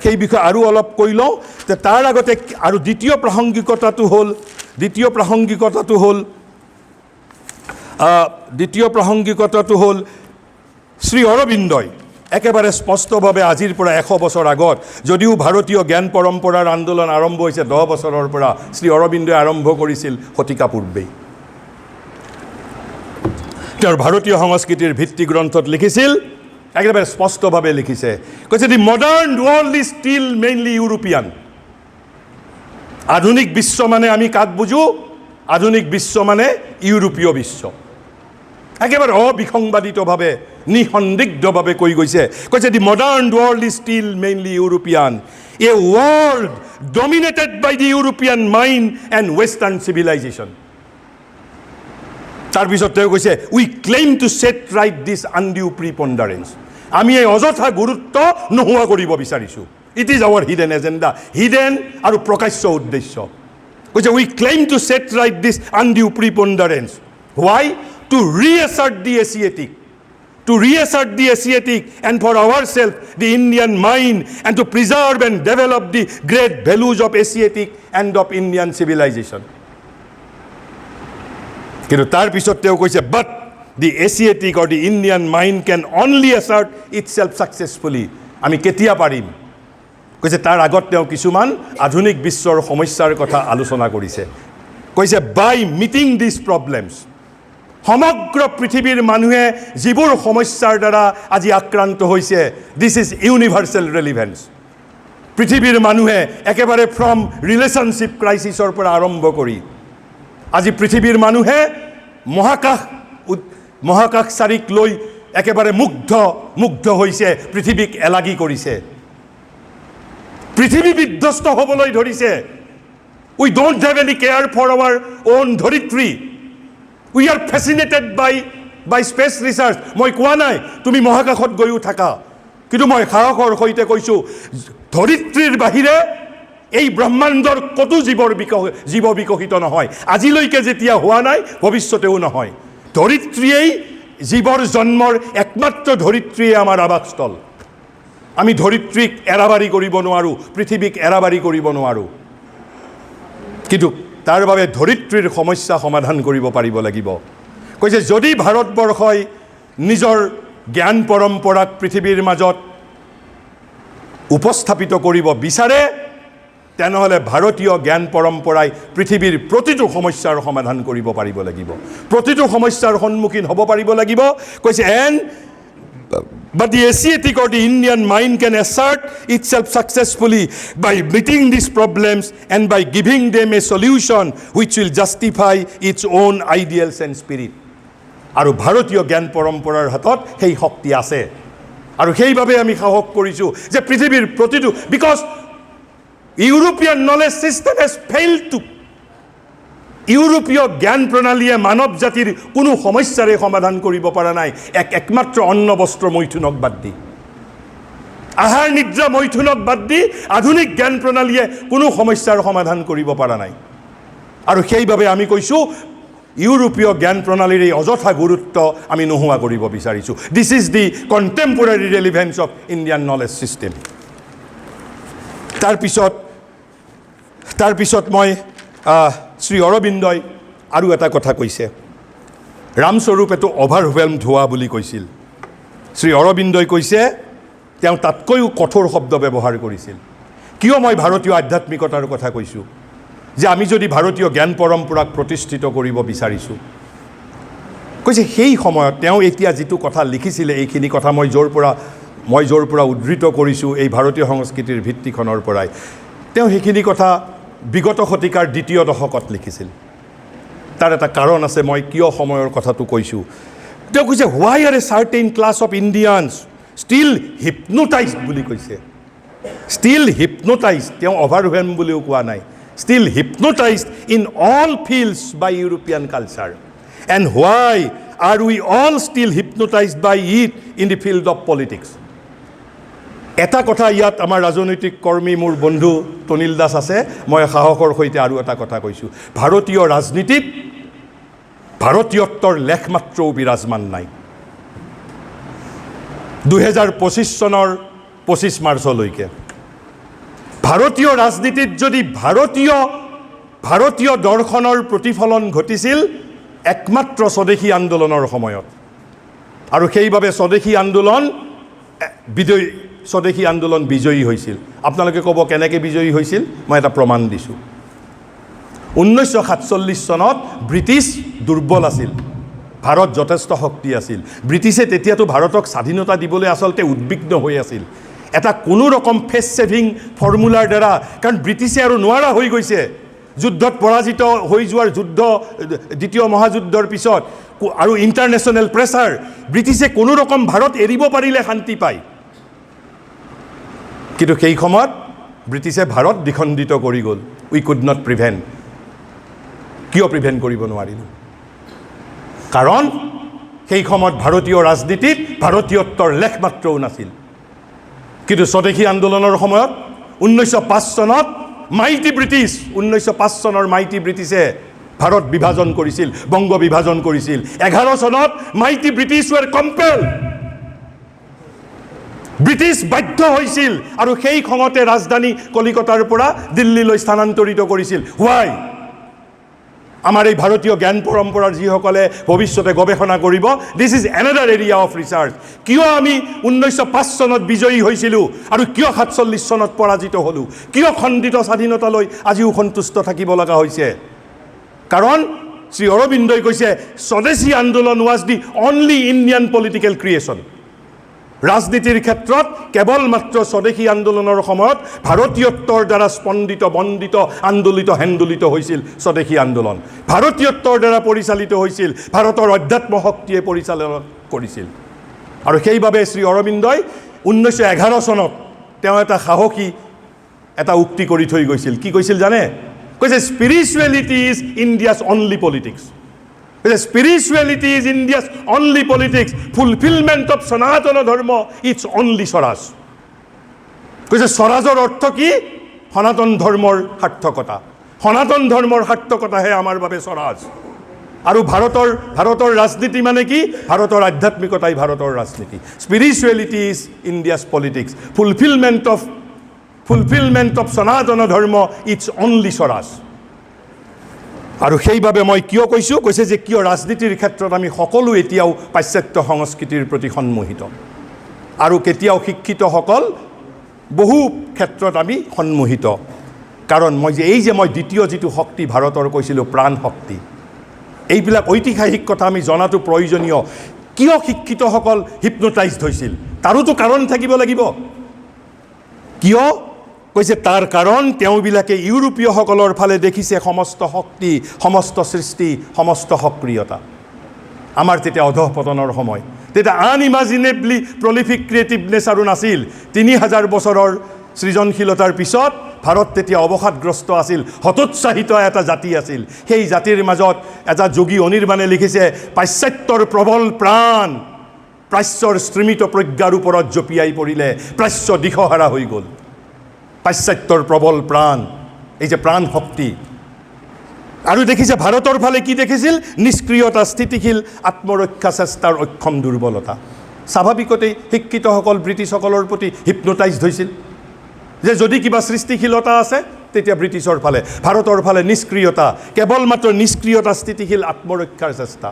সেই বিষয়ে আৰু অলপ কৈ লওঁ যে তাৰ আগতে আৰু দ্বিতীয় প্ৰাসংগিকতাটো হ'ল শ্ৰী অৰবিন্দই একেবাৰে স্পষ্টভাৱে আজিৰ পৰা 100 বছৰ আগত যদিও ভাৰতীয় জ্ঞান পৰম্পৰাৰ আন্দোলন আৰম্ভ হৈছে 10 বছৰৰ পৰা শ্ৰী অৰবিন্দই আৰম্ভ কৰিছিল শতিকা পূৰ্বেই তেওঁৰ ভাৰতীয় সংস্কৃতিৰ ভিত্তি গ্ৰন্থত লিখিছিল একেবাৰে স্পষ্টভাৱে লিখিছে কৈছে the modern world is still mainly European আধুনিক বিশ্ব মানে আমি কাক বুঝো আধুনিক বিশ্ব মানে ইউৰোপীয় বিশ্ব একেবাৰে অবিসংবাদিতভাৱে নিসন্দিগ্ধভাৱে কৈ কৈছে the modern world is still mainly European a world dominated by the European mind and western civilisation তাৰপিছত তেওঁ কৈছে we claim to set right this undue preponderance, আমি এই অযথা গুৰুত্ব নোহোৱা কৰিব বিচাৰিছোঁ। It is our hidden agenda, hidden আৰু প্ৰকাশ্য উদ্দেশ্য। কৈছে we claim to set right this undue preponderance, why to reassert the Asiatic, to reassert the Asiatic and for ourselves the Indian mind and to preserve and develop the great values of Asiatic and of Indian civilization. কিন্তু তাৰ পিছত তেওঁ কৈছে but the Asiatic or the Indian mind can only assert itself successfully. আমি কেতিয়া পাৰিম? কৈছে তাৰ আগত তেওঁ কিছুমান আধুনিক বিশ্বৰ সমস্যাৰ কথা আলোচনা কৰিছে। কৈছে by meeting these problems, সমগ্ৰ পৃথিৱীৰ মানুহে যিবোৰ সমস্যাৰ দ্বাৰা আজি আক্ৰান্ত হৈছে, দিছ ইজ ইউনিভাৰ্চেল ৰেলিভেন্স। পৃথিৱীৰ মানুহে একেবাৰে ফ্ৰম ৰিলেশ্যনশ্বিপ ক্ৰাইচিছৰ পৰা আৰম্ভ কৰি আজি পৃথিৱীৰ মানুহে মহাকাশচাৰীক লৈ একেবাৰে মুগ্ধ হৈছে, পৃথিৱীক এলাগি কৰিছে, পৃথিৱী বিধ্বস্ত হ'বলৈ ধৰিছে। We don't have any care for our own ধৰিত্ৰী। We are fascinated by space research. মই কোৱা নাই তুমি মহাকাশত গৈও থাকা, কিন্তু মই সাহসৰ সৈতে কৈছোঁ ধৰিত্ৰীৰ বাহিৰে এই ব্ৰহ্মাণ্ডৰ কতো জীৱ বিকশিত নহয়। আজিলৈকে যেতিয়া হোৱা নাই, ভৱিষ্যতেও নহয়। ধৰিত্ৰীয়েই জীৱৰ জন্মৰ একমাত্ৰ ধৰিত্ৰীয়ে আমাৰ আৱাসস্থল। আমি ধৰিত্ৰীক এৰাবাৰী কৰিব নোৱাৰোঁ, পৃথিৱীক এৰাবাৰী কৰিব নোৱাৰোঁ, কিন্তু তাৰ বাবে ধৰিত্ৰীৰ সমস্যা সমাধান কৰিব পাৰিব লাগিব। কৈছে যদি ভাৰতবৰ্ষই নিজৰ জ্ঞান পৰম্পৰাক পৃথিৱীৰ মাজত উপস্থাপিত কৰিব বিচাৰে, তেনেহ'লে ভাৰতীয় জ্ঞান পৰম্পৰাই পৃথিৱীৰ প্ৰতিটো সমস্যাৰ সমাধান কৰিব পাৰিব লাগিব, প্ৰতিটো সমস্যাৰ সন্মুখীন হ'ব পাৰিব লাগিব। কৈছে but the Asiatic or the Indian mind can assert itself successfully by meeting these problems and by giving them a solution which will justify its own ideals and spirit. আৰু ভাৰতীয় জ্ঞান পৰম্পৰাৰ হাতত সেই শক্তি আছে, আৰু সেইবাবে আমি সাহস কৰিছোঁ যে পৃথিৱীৰ প্ৰতিটো, because European knowledge system has failed to, ইউৰোপীয় জ্ঞান প্ৰণালীয়ে মানৱ জাতিৰ কোনো সমস্যাৰে সমাধান কৰিব পৰা নাই, একমাত্ৰ অন্ন বস্ত্ৰ মৈথুনক বাদ দি, আহাৰ নিদ্ৰা মৈথুনক বাদ দি আধুনিক জ্ঞান প্ৰণালীয়ে কোনো সমস্যাৰ সমাধান কৰিব পৰা নাই। আৰু সেইবাবে আমি কৈছোঁ ইউৰোপীয় জ্ঞান প্ৰণালীৰ এই অযথা গুৰুত্ব আমি নোহোৱা কৰিব বিচাৰিছোঁ। This is the contemporary relevance of Indian knowledge system. তাৰপিছত মই শ্ৰী অৰবিন্দই আৰু এটা কথা কৈছে, ৰামস্বৰূপেতো অভাৰৱেলমড হোৱা বুলি কৈছিল। শ্ৰী অৰবিন্দই কৈছে তেওঁ তাতকৈও কঠোৰ শব্দ ব্যৱহাৰ কৰিছিল। কিয় মই ভাৰতীয় আধ্যাত্মিকতাৰ কথা কৈছোঁ? যে আমি যদি ভাৰতীয় জ্ঞান পৰম্পৰাক প্ৰতিষ্ঠিত কৰিব বিচাৰিছোঁ, কৈছে সেই সময়ত তেওঁ এতিয়া যিটো কথা লিখিছিলে, এইখিনি কথা মই য'ৰ পৰা উদ্ধৃত কৰিছোঁ এই ভাৰতীয় সংস্কৃতিৰ ভিত্তিখনৰ পৰাই, তেওঁ সেইখিনি কথা বিগত শতিকাৰ দ্বিতীয় দশকত লিখিছিল। তাৰ এটা কাৰণ আছে, মই কিয় সময়ৰ কথাটো কৈছোঁ। তেওঁ কৈছে why are a certain class of Indians still hypnotised বুলি কৈছে, ষ্টিল হিপনোটাইজড, তেওঁ অভাৰৱেলম বুলিও কোৱা নাই, still hypnotised in all fields by European culture, and why are we all still hypnotised by it in the field of politics. এটা কথা ইয়াত আমাৰ ৰাজনৈতিক কৰ্মী মোৰ বন্ধু তনিল দাস আছে, মই সাহসৰ সৈতে আৰু এটা কথা কৈছোঁ, ভাৰতীয় ৰাজনীতিত ভাৰতীয়ত্বৰ লেখমাত্ৰও বিৰাজমান নাই। 2025 চনৰ 25 মাৰ্চলৈকে ভাৰতীয় ৰাজনীতিত যদি ভাৰতীয় দৰ্শনৰ প্ৰতিফলন ঘটিছিল একমাত্ৰ স্বদেশী আন্দোলনৰ সময়ত, আৰু সেইবাবে স্বদেশী আন্দোলন বিজয়ী হৈছিল। আপোনালোকে ক'ব কেনেকৈ বিজয়ী হৈছিল? মই এটা প্ৰমাণ দিছোঁ। 1947 চনত ব্ৰিটিছ দুৰ্বল আছিল, ভাৰত যথেষ্ট শক্তি আছিল। ব্ৰিটিছে তেতিয়াতো ভাৰতক স্বাধীনতা দিবলৈ আচলতে উদ্বিগ্ন হৈ আছিল, এটা কোনো ৰকম ফেচ ছেভিং ফৰ্মুলাৰ দ্বাৰা, কাৰণ ব্ৰিটিছে আৰু নোৱাৰা হৈ গৈছে যুদ্ধত পৰাজিত হৈ যোৱাৰ দ্বিতীয় মহাযুদ্ধৰ পিছত, আৰু ইণ্টাৰনেশ্যনেল প্ৰেছাৰ, ব্ৰিটিছে কোনো ৰকম ভাৰত এৰিব পাৰিলে শান্তি পায়। কিন্তু সেই সময়ত ব্ৰিটিছে ভাৰত দ্বিখণ্ডিত কৰি গ'ল। উই কুড নট প্ৰিভেণ্ট। কিয় প্ৰিভেণ্ট কৰিব নোৱাৰিলোঁ? কাৰণ সেই সময়ত ভাৰতীয় ৰাজনীতিত ভাৰতীয়ত্বৰ লেখ মাত্ৰও নাছিল। কিন্তু স্বদেশী আন্দোলনৰ সময়ত 1905 চনত মাইটি ব্ৰিটিছ 1905 চনৰ মাইটি ব্ৰিটিছে ভাৰত বিভাজন কৰিছিল, বংগ বিভাজন কৰিছিল। 11 চনত মাইটি ব্ৰিটিছ ৱেৰ কম্পেল, ব্ৰিটিছ বাধ্য হৈছিল আৰু সেই খঙতে ৰাজধানী কলিকতাৰ পৰা দিল্লীলৈ স্থানান্তৰিত কৰিছিল। হোৱাই? আমাৰ এই ভাৰতীয় জ্ঞান পৰম্পৰাৰ যিসকলে ভৱিষ্যতে গৱেষণা কৰিব, this is another area of research. কিয় আমি 1905 চনত বিজয়ী হৈছিলোঁ আৰু কিয় 47 চনত পৰাজিত হ'লোঁ? কিয় খণ্ডিত স্বাধীনতালৈ আজিও সন্তুষ্ট থাকিব লগা হৈছে? কাৰণ শ্ৰী অৰবিন্দই কৈছে স্বদেশী আন্দোলন was the only Indian political creation. ৰাজনীতিৰ ক্ষেত্ৰত কেৱল মাত্ৰ স্বদেশী আন্দোলনৰ সময়ত ভাৰতীয়ত্বৰ দ্বাৰা স্পন্দিত, বন্দিত, আন্দোলিত, হেন্দোলিত হৈছিল স্বদেশী আন্দোলন। ভাৰতীয়ত্বৰ দ্বাৰা পৰিচালিত হৈছিল, ভাৰতৰ অধ্যাত্ম শক্তিয়ে পৰিচালনা কৰিছিল। আৰু সেইবাবে শ্ৰী অৰবিন্দই 1911 চনত তেওঁ এটা সাহসী এটা উক্তি কৰি থৈ গৈছিল। কি কৈছিল জানে? কৈছে spirituality is India's only politics. Spirituality is India's only politics. Fulfillment of Sanatana Dharma, it's only Swaraj. কৈছে স্বৰাজৰ অৰ্থ কি? সনাতন ধৰ্মৰ সাৰ্থকতা। সনাতন ধৰ্মৰ সাৰ্থকতাহে আমাৰ বাবে স্বৰাজ। আৰু ভাৰতৰ ৰাজনীতি মানে কি? ভাৰতৰ আধ্যাত্মিকতাই ভাৰতৰ ৰাজনীতি। Spirituality is India's politics. Fulfilment of Sanatan Dharma, it's only Swaraj. আৰু সেইবাবে মই কিয় কৈছোঁ? কৈছে যে কিয় ৰাজনীতিৰ ক্ষেত্ৰত আমি সকলো এতিয়াও পাশ্চাত্য সংস্কৃতিৰ প্ৰতি সন্মোহিত, আৰু কেতিয়াও শিক্ষিতসকল বহু ক্ষেত্ৰত আমি সন্মোহিত। কাৰণ মই দ্বিতীয় যিটো শক্তি ভাৰতৰ কৈছিলোঁ, প্ৰাণ শক্তি, এইবিলাক ঐতিহাসিক কথা আমি জনাটো প্ৰয়োজনীয়। কিয় শিক্ষিতসকল হিপনোটাইজড হৈছিল? তাৰোতো কাৰণ থাকিব লাগিব। কিয়? কৈছে তাৰ কাৰণ তেওঁবিলাকে ইউৰোপীয়সকলৰ ফালে দেখিছে সমস্ত শক্তি, সমস্ত সৃষ্টি, সমস্ত সক্ৰিয়তা। আমাৰ তেতিয়া অধঃপতনৰ সময়, তেতিয়া আনইমাজিনেবলি প্ৰলিফিক ক্ৰিয়েটিভনেছ আৰু নাছিল। 3000 বছৰৰ সৃজনশীলতাৰ পিছত ভাৰত তেতিয়া অৱসাদগ্ৰস্ত আছিল, হতোৎসাহিত এটা জাতি আছিল। সেই জাতিৰ মাজত এটা যোগী অনিৰ্বাণে লিখিছে, পাশ্চাত্যৰ প্ৰবল প্ৰাণ প্ৰাচ্যৰ স্ত্ৰীমিত প্ৰজ্ঞাৰ ওপৰত জঁপিয়াই পৰিলে, প্ৰাচ্য দিশহাৰা হৈ গ'ল। পাশ্চাত্যৰ প্ৰবল প্ৰাণ, এই যে প্ৰাণ শক্তি। আৰু দেখিছে ভাৰতৰ ফালে কি দেখিছিল? নিষ্ক্ৰিয়তা, স্থিতিশীল আত্মৰক্ষা চেষ্টাৰ অক্ষম দুৰ্বলতা। স্বাভাৱিকতেই শিক্ষিতসকল ব্ৰিটিছসকলৰ প্ৰতি হিপনোটাইজড হৈছিল, যে যদি কিবা সৃষ্টিশীলতা আছে তেতিয়া ব্ৰিটিছৰ ফালে, ভাৰতৰ ফালে নিষ্ক্ৰিয়তা, কেৱল মাত্ৰ নিষ্ক্ৰিয়তা, স্থিতিশীল আত্মৰক্ষাৰ চেষ্টা।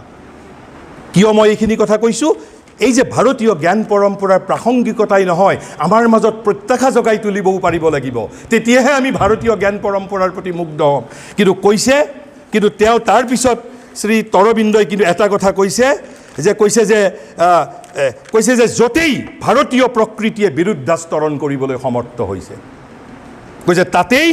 কিয় মই এইখিনি কথা কৈছোঁ? এই যে ভাৰতীয় জ্ঞান পৰম্পৰাৰ প্ৰাসংগিকতাই নহয়, আমাৰ মাজত প্ৰত্যাশা জগাই তুলিবও পাৰিব লাগিব, তেতিয়াহে আমি ভাৰতীয় জ্ঞান পৰম্পৰাৰ প্ৰতি মুগ্ধ হ'ম। কিন্তু তেওঁ তাৰপিছত শ্ৰী অৰবিন্দই কিন্তু এটা কথা কৈছে যে য'তেই ভাৰতীয় প্ৰকৃতিয়ে বিৰুদ্ধাস্তৰণ কৰিবলৈ সমৰ্থ হৈছে, কৈছে তাতেই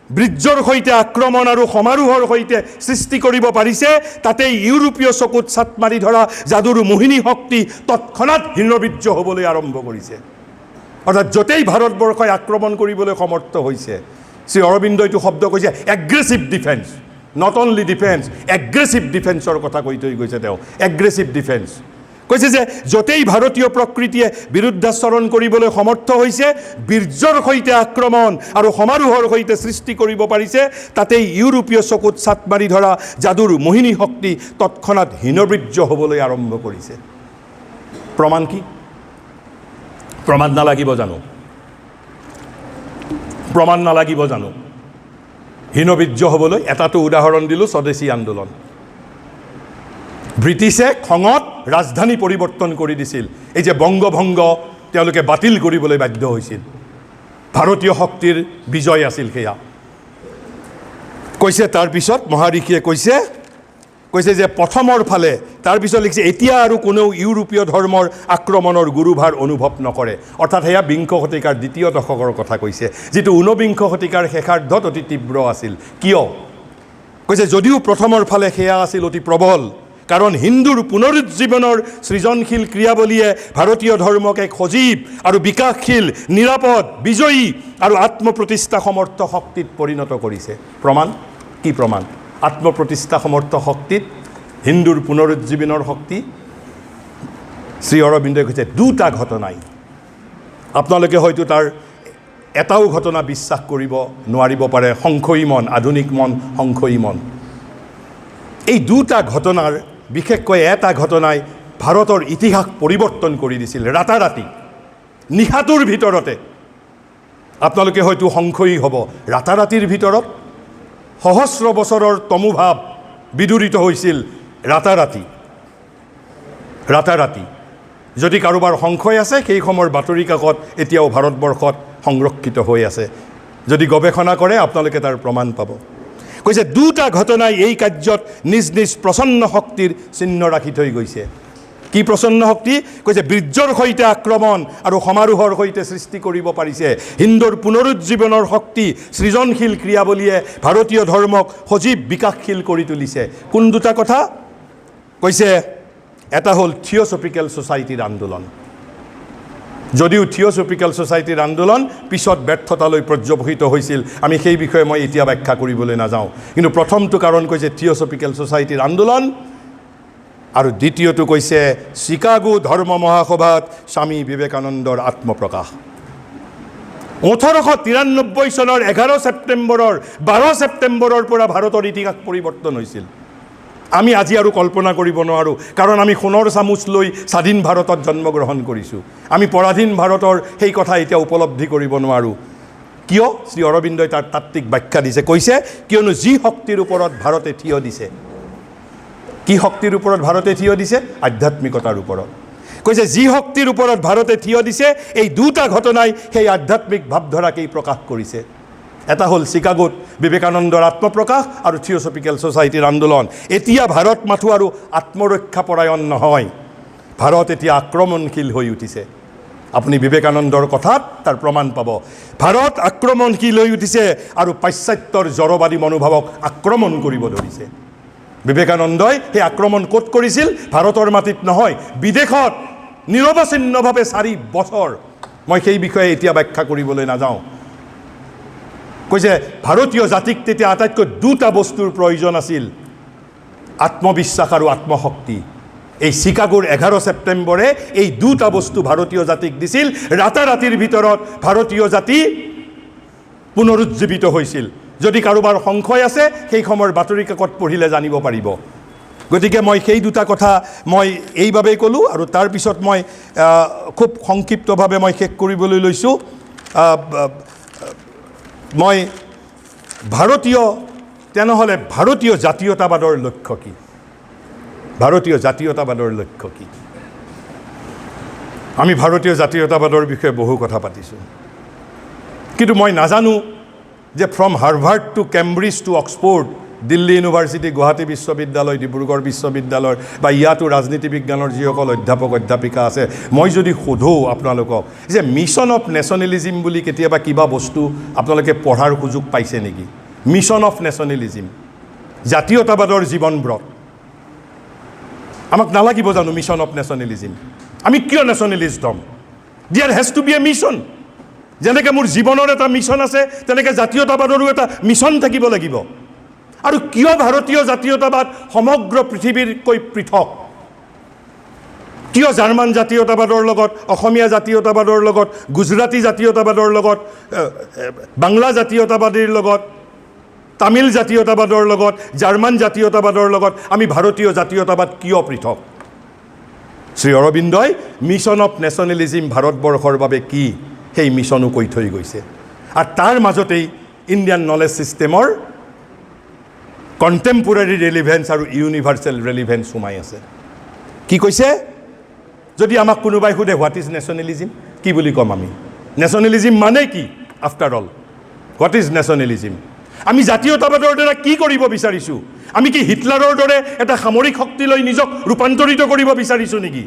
বীৰ্যৰ সৈতে আক্ৰমণ আৰু সমাৰোহৰ সৈতে সৃষ্টি কৰিব পাৰিছে, তাতেই ইউৰোপীয় চকুত ছাট মাৰি ধৰা যাদুৰ মোহিনী শক্তি তৎক্ষণাত হীনবীৰ্য হ'বলৈ আৰম্ভ কৰিছে। অৰ্থাৎ য'তেই ভাৰতবৰ্ষই আক্ৰমণ কৰিবলৈ সমৰ্থ হৈছে, শ্ৰী অৰবিন্দইটো শব্দ কৈছে aggressive defence, not only defence, aggressive ডিফেন্সৰ কথা কৈ থৈ গৈছে তেওঁ, এগ্ৰেছিভ ডিফেন্স। কৈছে যে য'তেই ভাৰতীয় প্ৰকৃতিয়ে বিৰুদ্ধাচৰণ কৰিবলৈ সমৰ্থ হৈছে, বীৰ্যৰ সৈতে আক্ৰমণ আৰু সমাৰোহৰ সৈতে সৃষ্টি কৰিব পাৰিছে, তাতেই ইউৰোপীয় চকুত ছাট মাৰি ধৰা যাদুৰ মোহিনী শক্তি তৎক্ষণাত হীনবীৰ্য হ'বলৈ আৰম্ভ কৰিছে। প্ৰমাণ কি? প্ৰমাণ নালাগিব জানো? প্ৰমাণ নালাগিব জানো হীনবীৰ্য হ'বলৈ? এটাটো উদাহৰণ দিলোঁ, স্বদেশী আন্দোলন। ব্ৰিটিছে খঙত ৰাজধানী পৰিৱৰ্তন কৰি দিছিল। এই যে বংগভংগ তেওঁলোকে বাতিল কৰিবলৈ বাধ্য হৈছিল, ভাৰতীয় শক্তিৰ বিজয় আছিল সেয়া। কৈছে তাৰপিছত মহাৰিষিয়ে কৈছে যে প্ৰথমৰ ফালে, তাৰপিছত লিখিছে এতিয়া আৰু কোনেও ইউৰোপীয় ধৰ্মৰ আক্ৰমণৰ গুৰুভাৰ অনুভৱ নকৰে। অৰ্থাৎ সেয়া বিংশ শতিকাৰ দ্বিতীয় দশকৰ কথা কৈছে, যিটো ঊনবিংশ শতিকাৰ শেষাৰ্ধত অতি তীব্ৰ আছিল। কিয়? কৈছে যদিও প্ৰথমৰ ফালে সেয়া আছিল অতি প্ৰবল, কাৰণ হিন্দুৰ পুনৰুজ্জীৱনৰ সৃজনশীল ক্ৰিয়াৱলীয়ে ভাৰতীয় ধৰ্মক এক সজীৱ আৰু বিকাশশীল, নিৰাপদ, বিজয়ী আৰু আত্মপ্ৰতিষ্ঠা সমৰ্থ শক্তিত পৰিণত কৰিছে। প্ৰমাণ কি? প্ৰমাণ আত্মপ্ৰতিষ্ঠা সমৰ্থ শক্তিত হিন্দুৰ পুনৰুজ্জীৱনৰ শক্তি শ্ৰী অৰবিন্দই কৈছে দুটা ঘটনাই আপোনালোকে হয়তো তাৰ এটাও ঘটনা বিশ্বাস কৰিব নোৱাৰিব পাৰে সংশয়ী মন আধুনিক মন সংশয়ী মন এই দুটা ঘটনাৰ বিশেষকৈ এটা ঘটনাই ভাৰতৰ ইতিহাস পৰিৱৰ্তন কৰি দিছিল ৰাতাৰাতি নিশাটোৰ ভিতৰতে আপোনালোকে হয়তো সংশয়ী হ'ব ৰাতাৰাতিৰ ভিতৰত সহস্ৰ বছৰৰ তমুভাৱ বিদূৰিত হৈছিল ৰাতাৰাতি যদি কাৰোবাৰ সংশয় আছে সেই সময়ৰ বাতৰি কাকত এতিয়াও ভাৰতবৰ্ষত সংৰক্ষিত হৈ আছে যদি গৱেষণা কৰে আপোনালোকে তাৰ প্ৰমাণ পাব কৈছে দুটা ঘটনাই এই কাৰ্যত নিজ নিজ প্ৰচন্ন শক্তিৰ চিহ্ন ৰাখি থৈ গৈছে কি প্ৰচন্ন শক্তি কৈছে বীৰ্যৰ সৈতে আক্ৰমণ আৰু সমাৰোহৰ সৈতে সৃষ্টি কৰিব পাৰিছে হিন্দুৰ পুনৰুজ্জীৱনৰ শক্তি সৃজনশীল ক্ৰিয়াৱলীয়ে ভাৰতীয় ধৰ্মক সজীৱ বিকাশশীল কৰি তুলিছে কোন দুটা কথা কৈছে এটা হ'ল থিঅ'চফিকেল ছ'চাইটিৰ আন্দোলন যদিও থিঅ'চফিকেল ছ'চাইটিৰ আন্দোলন পিছত ব্যৰ্থতালৈ পৰ্যৱসিত হৈছিল আমি সেই বিষয়ে মই এতিয়া ব্যাখ্যা কৰিবলৈ নাযাওঁ কিন্তু প্ৰথমটো কাৰণ কৈছে থিঅ'চফিকেল ছ'চাইটিৰ আন্দোলন আৰু দ্বিতীয়টো কৈছে চিকাগো ধৰ্ম মহাসভাত স্বামী বিবেকানন্দৰ আত্মপ্ৰকাশ 1893 চনৰ 11 ছেপ্টেম্বৰৰ 12 ছেপ্টেম্বৰৰ পৰা ভাৰতৰ ইতিহাস পৰিৱৰ্তন হৈছিল আমি আজি আৰু কল্পনা কৰিব নোৱাৰোঁ কাৰণ আমি সোণৰ চামুচ লৈ স্বাধীন ভাৰতত জন্মগ্ৰহণ কৰিছোঁ আমি পৰাধীন ভাৰতৰ সেই কথা এতিয়া উপলব্ধি কৰিব নোৱাৰোঁ কিয় শ্ৰী অৰবিন্দই তাৰ তাত্ত্বিক ব্যাখ্যা দিছে কৈছে কিয়নো যি শক্তিৰ ওপৰত ভাৰতে থিয় দিছে কি শক্তিৰ ওপৰত ভাৰতে থিয় দিছে আধ্যাত্মিকতাৰ ওপৰত কৈছে যি শক্তিৰ ওপৰত ভাৰতে থিয় দিছে এই দুটা ঘটনাই সেই আধ্যাত্মিক ভাৱধাৰাকেই প্ৰকাশ কৰিছে এটা হ'ল চিকাগোত বিবেকানন্দৰ আত্মপ্ৰকাশ আৰু থিঅ'চফিকেল ছ'চাইটিৰ আন্দোলন এতিয়া ভাৰত মাথো আৰু আত্মৰক্ষাপৰায়ণ নহয় ভাৰত এতিয়া আক্ৰমণশীল হৈ উঠিছে আপুনি বিবেকানন্দৰ কথাত তাৰ প্ৰমাণ পাব ভাৰত আক্ৰমণশীল হৈ উঠিছে আৰু পাশ্চাত্যৰ জড়বাদী মনোভাৱক আক্ৰমণ কৰিব ধৰিছে বিবেকানন্দই সেই আক্ৰমণ ক'ত কৰিছিল ভাৰতৰ মাটিত নহয় বিদেশত নিৰৱচ্ছিন্নভাৱে 4 বছৰ মই সেই বিষয়ে এতিয়া ব্যাখ্যা কৰিবলৈ নাযাওঁ কৈছে ভাৰতীয় জাতিক তেতিয়া আটাইতকৈ দুটা বস্তুৰ প্ৰয়োজন আছিল আত্মবিশ্বাস আৰু আত্মশক্তি এই চিকাগোৰ 11 ছেপ্টেম্বৰে এই দুটা বস্তু ভাৰতীয় জাতিক দিছিল ৰাতাৰাতিৰ ভিতৰত ভাৰতীয় জাতি পুনৰুজ্জীৱিত হৈছিল যদি কাৰোবাৰ সংশয় আছে সেই সময়ৰ বাতৰি কাকত পঢ়িলে জানিব পাৰিব গতিকে মই সেই দুটা কথা মই এইভাৱেই ক'লোঁ আৰু তাৰপিছত মই খুব সংক্ষিপ্তভাৱে মই শেষ কৰিবলৈ লৈছোঁ মই তেনেহ'লে ভাৰতীয় জাতীয়তাবাদৰ লক্ষ্য কি ভাৰতীয় জাতীয়তাবাদৰ লক্ষ্য কি আমি ভাৰতীয় জাতীয়তাবাদৰ বিষয়ে বহু কথা পাতিছোঁ কিন্তু মই নাজানো যে from Harvard to Cambridge to Oxford Delhi university Guwahati বিশ্ববিদ্যালয় ডিব্ৰুগড় বিশ্ববিদ্যালয় বা ইয়াতো ৰাজনীতি বিজ্ঞানৰ যিসকল অধ্যাপক অধ্যাপিকা আছে মই যদি সোধোঁ আপোনালোকক যে মিছন অফ নেশ্যনেলিজিম বুলি কেতিয়াবা কিবা বস্তু আপোনালোকে পঢ়াৰ সুযোগ পাইছে নেকি মিছন অফ নেশ্যনেলিজিম জাতীয়তাবাদৰ জীৱনব্ৰত আমাক নালাগিব জানো মিছন অফ নেশ্যনেলিজিম আমি কিয় নেশ্যনেলিষ্ট হ'ম there has to be a mission যেনেকৈ মোৰ জীৱনৰ এটা মিছন আছে তেনেকৈ জাতীয়তাবাদৰো এটা মিছন থাকিব লাগিব আৰু কিয় ভাৰতীয় জাতীয়তাবাদ সমগ্ৰ পৃথিৱীৰকৈ পৃথক কিয় জাৰ্মান জাতীয়তাবাদৰ লগত অসমীয়া জাতীয়তাবাদৰ লগত গুজৰাটী জাতীয়তাবাদৰ লগত বাংলা জাতীয়তাবাদীৰ লগত তামিল জাতীয়তাবাদৰ লগত জাৰ্মান জাতীয়তাবাদৰ লগত আমি ভাৰতীয় জাতীয়তাবাদ কিয় পৃথক শ্ৰী অৰবিন্দই মিছন অফ নেশ্যনেলিজিম ভাৰতবৰ্ষৰ বাবে কি সেই মিছনো কৈ থৈ গৈছে আৰু তাৰ মাজতেই ইণ্ডিয়ান নলেজ ছিষ্টেমৰ কণ্টেম্পৰাৰী ৰেলিভেন্স আৰু ইউনিভাৰ্চেল ৰেলিভেন্স সোমাই আছে কি কৈছে যদি আমাক কোনোবাই সোধে হোৱাট ইজ নেশ্যনেলিজিম কি বুলি ক'ম আমি নেশ্যনেলিজিম মানে কি after all what is nationalism আমি জাতীয়তাবাদৰ দ্বাৰা কি কৰিব বিচাৰিছোঁ আমি কি হিটলাৰৰ দৰে এটা সামৰিক শক্তিলৈ নিজক ৰূপান্তৰিত কৰিব বিচাৰিছোঁ নেকি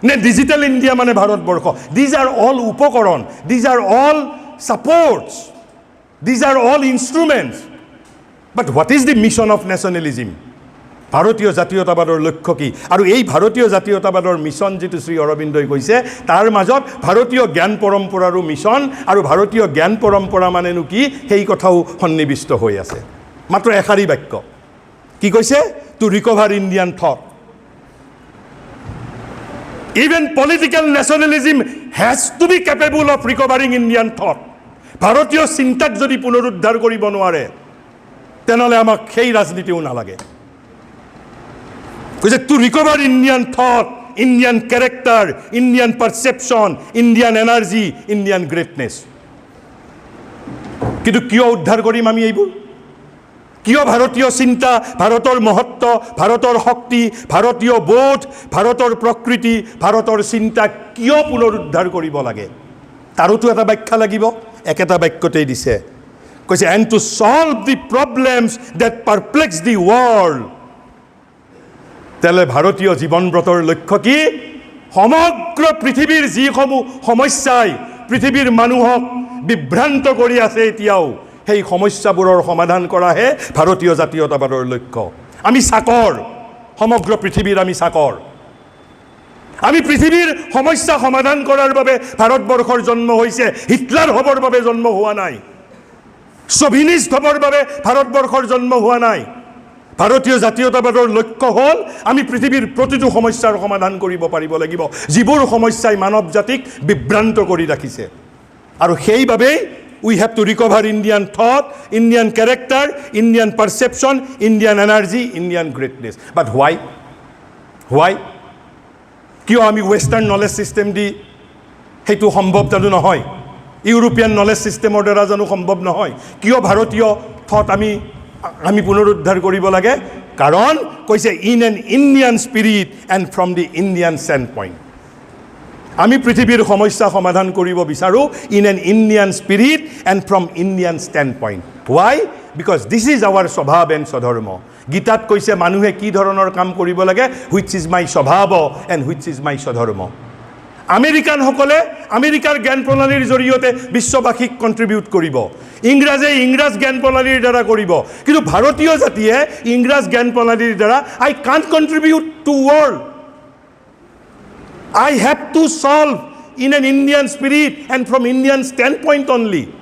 নে ডিজিটেল ইণ্ডিয়া মানে ভাৰতবৰ্ষ দিজ আৰ অল উপকৰণ these are all supports these are all instruments but what is the mission of nationalism ভাৰতীয় জাতীয়তাবাদৰ লক্ষ্য কি আৰু এই ভাৰতীয় জাতীয়তাবাদৰ মিছন যিটো শ্ৰী অৰবিন্দই কৈছে তাৰ মাজত ভাৰতীয় জ্ঞান পৰম্পৰাৰো মিছন আৰু ভাৰতীয় জ্ঞান পৰম্পৰা মানেনো কি সেই কথাও সন্নিৱিষ্ট হৈ আছে মাত্ৰ এষাৰি বাক্য কি কৈছে to recover Indian thought. Even political nationalism has to be capable of recovering Indian thought. ভাৰতীয় চিন্তাক যদি পুনৰুদ্ধাৰ কৰিব নোৱাৰে তেনেহ'লে আমাক সেই ৰাজনীতিও নালাগে কৈছে to recover Indian thought, Indian character, Indian perception, Indian energy, Indian greatness. কিন্তু কিয় উদ্ধাৰ কৰিম আমি এইবোৰ কিয় ভাৰতীয় চিন্তা ভাৰতৰ মহত্ব ভাৰতৰ শক্তি ভাৰতীয় বোধ ভাৰতৰ প্ৰকৃতি ভাৰতৰ চিন্তা কিয় পুনৰুদ্ধাৰ কৰিব লাগে তাৰোতো এটা ব্যাখ্যা লাগিব একেটা বাক্যতেই দিছে কৈছে and to solve the problems that perplex the world. তেলে ভাৰতীয় জীৱনব্ৰতৰ লক্ষ্য কি সমগ্ৰ পৃথিৱীৰ যিসমূহ সমস্যাই পৃথিৱীৰ মানুহক বিভ্ৰান্ত কৰি আছে এতিয়াও সেই সমস্যাবোৰৰ সমাধান কৰাহে ভাৰতীয় জাতীয়তাবাদৰ লক্ষ্য আমি চাকৰ সমগ্ৰ পৃথিৱীৰ আমি চাকৰ আমি পৃথিৱীৰ সমস্যা সমাধান কৰাৰ বাবে ভাৰতবৰ্ষৰ জন্ম হৈছে হিটলাৰ হ'বৰ বাবে জন্ম হোৱা নাই সোভিনিষ্ট হ'বৰ বাবে ভাৰতবৰ্ষৰ জন্ম হোৱা নাই ভাৰতীয় জাতীয়তাবাদৰ লক্ষ্য হ'ল আমি পৃথিৱীৰ প্ৰতিটো সমস্যাৰ সমাধান কৰিব পাৰিব লাগিব যিবোৰ সমস্যাই মানৱ জাতিক বিভ্ৰান্ত কৰি ৰাখিছে আৰু সেইবাবেই we have to recover Indian thought, Indian character, Indian perception, Indian energy, Indian greatness. But why? Why? কিয় আমি western knowledge system দি হেতু সম্ভৱ জানো নহয় ইউৰোপিয়ান knowledge system ৰ দ্বাৰা জানো সম্ভৱ নহয় কিয় ভাৰতীয় thought আমি পুনৰুদ্ধাৰ কৰিব লাগে কাৰণ কৈছে in an Indian spirit and from the Indian standpoint আমি পৃথিৱীৰ সমস্যা সমাধান কৰিব বিচাৰো in an Indian spirit and from Indian standpoint. Why? Because this is our স্বভাৱ and স্বধৰ্ম গীতাত কৈছে মানুহে কি ধৰণৰ কাম কৰিব লাগে which is my স্বভাৱ and which is my swadharma American সকলে আমেৰিকাৰ জ্ঞান প্ৰণালীৰ জৰিয়তে বিশ্ববাসীক কন্ট্ৰিবিউট কৰিব ইংৰাজে ইংৰাজ জ্ঞান প্ৰণালীৰ দ্বাৰা কৰিব কিন্তু ভাৰতীয় জাতিয়ে ইংৰাজ জ্ঞান প্ৰণালীৰ দ্বাৰা I can't contribute to world I have to solve in an Indian spirit and from Indian standpoint only.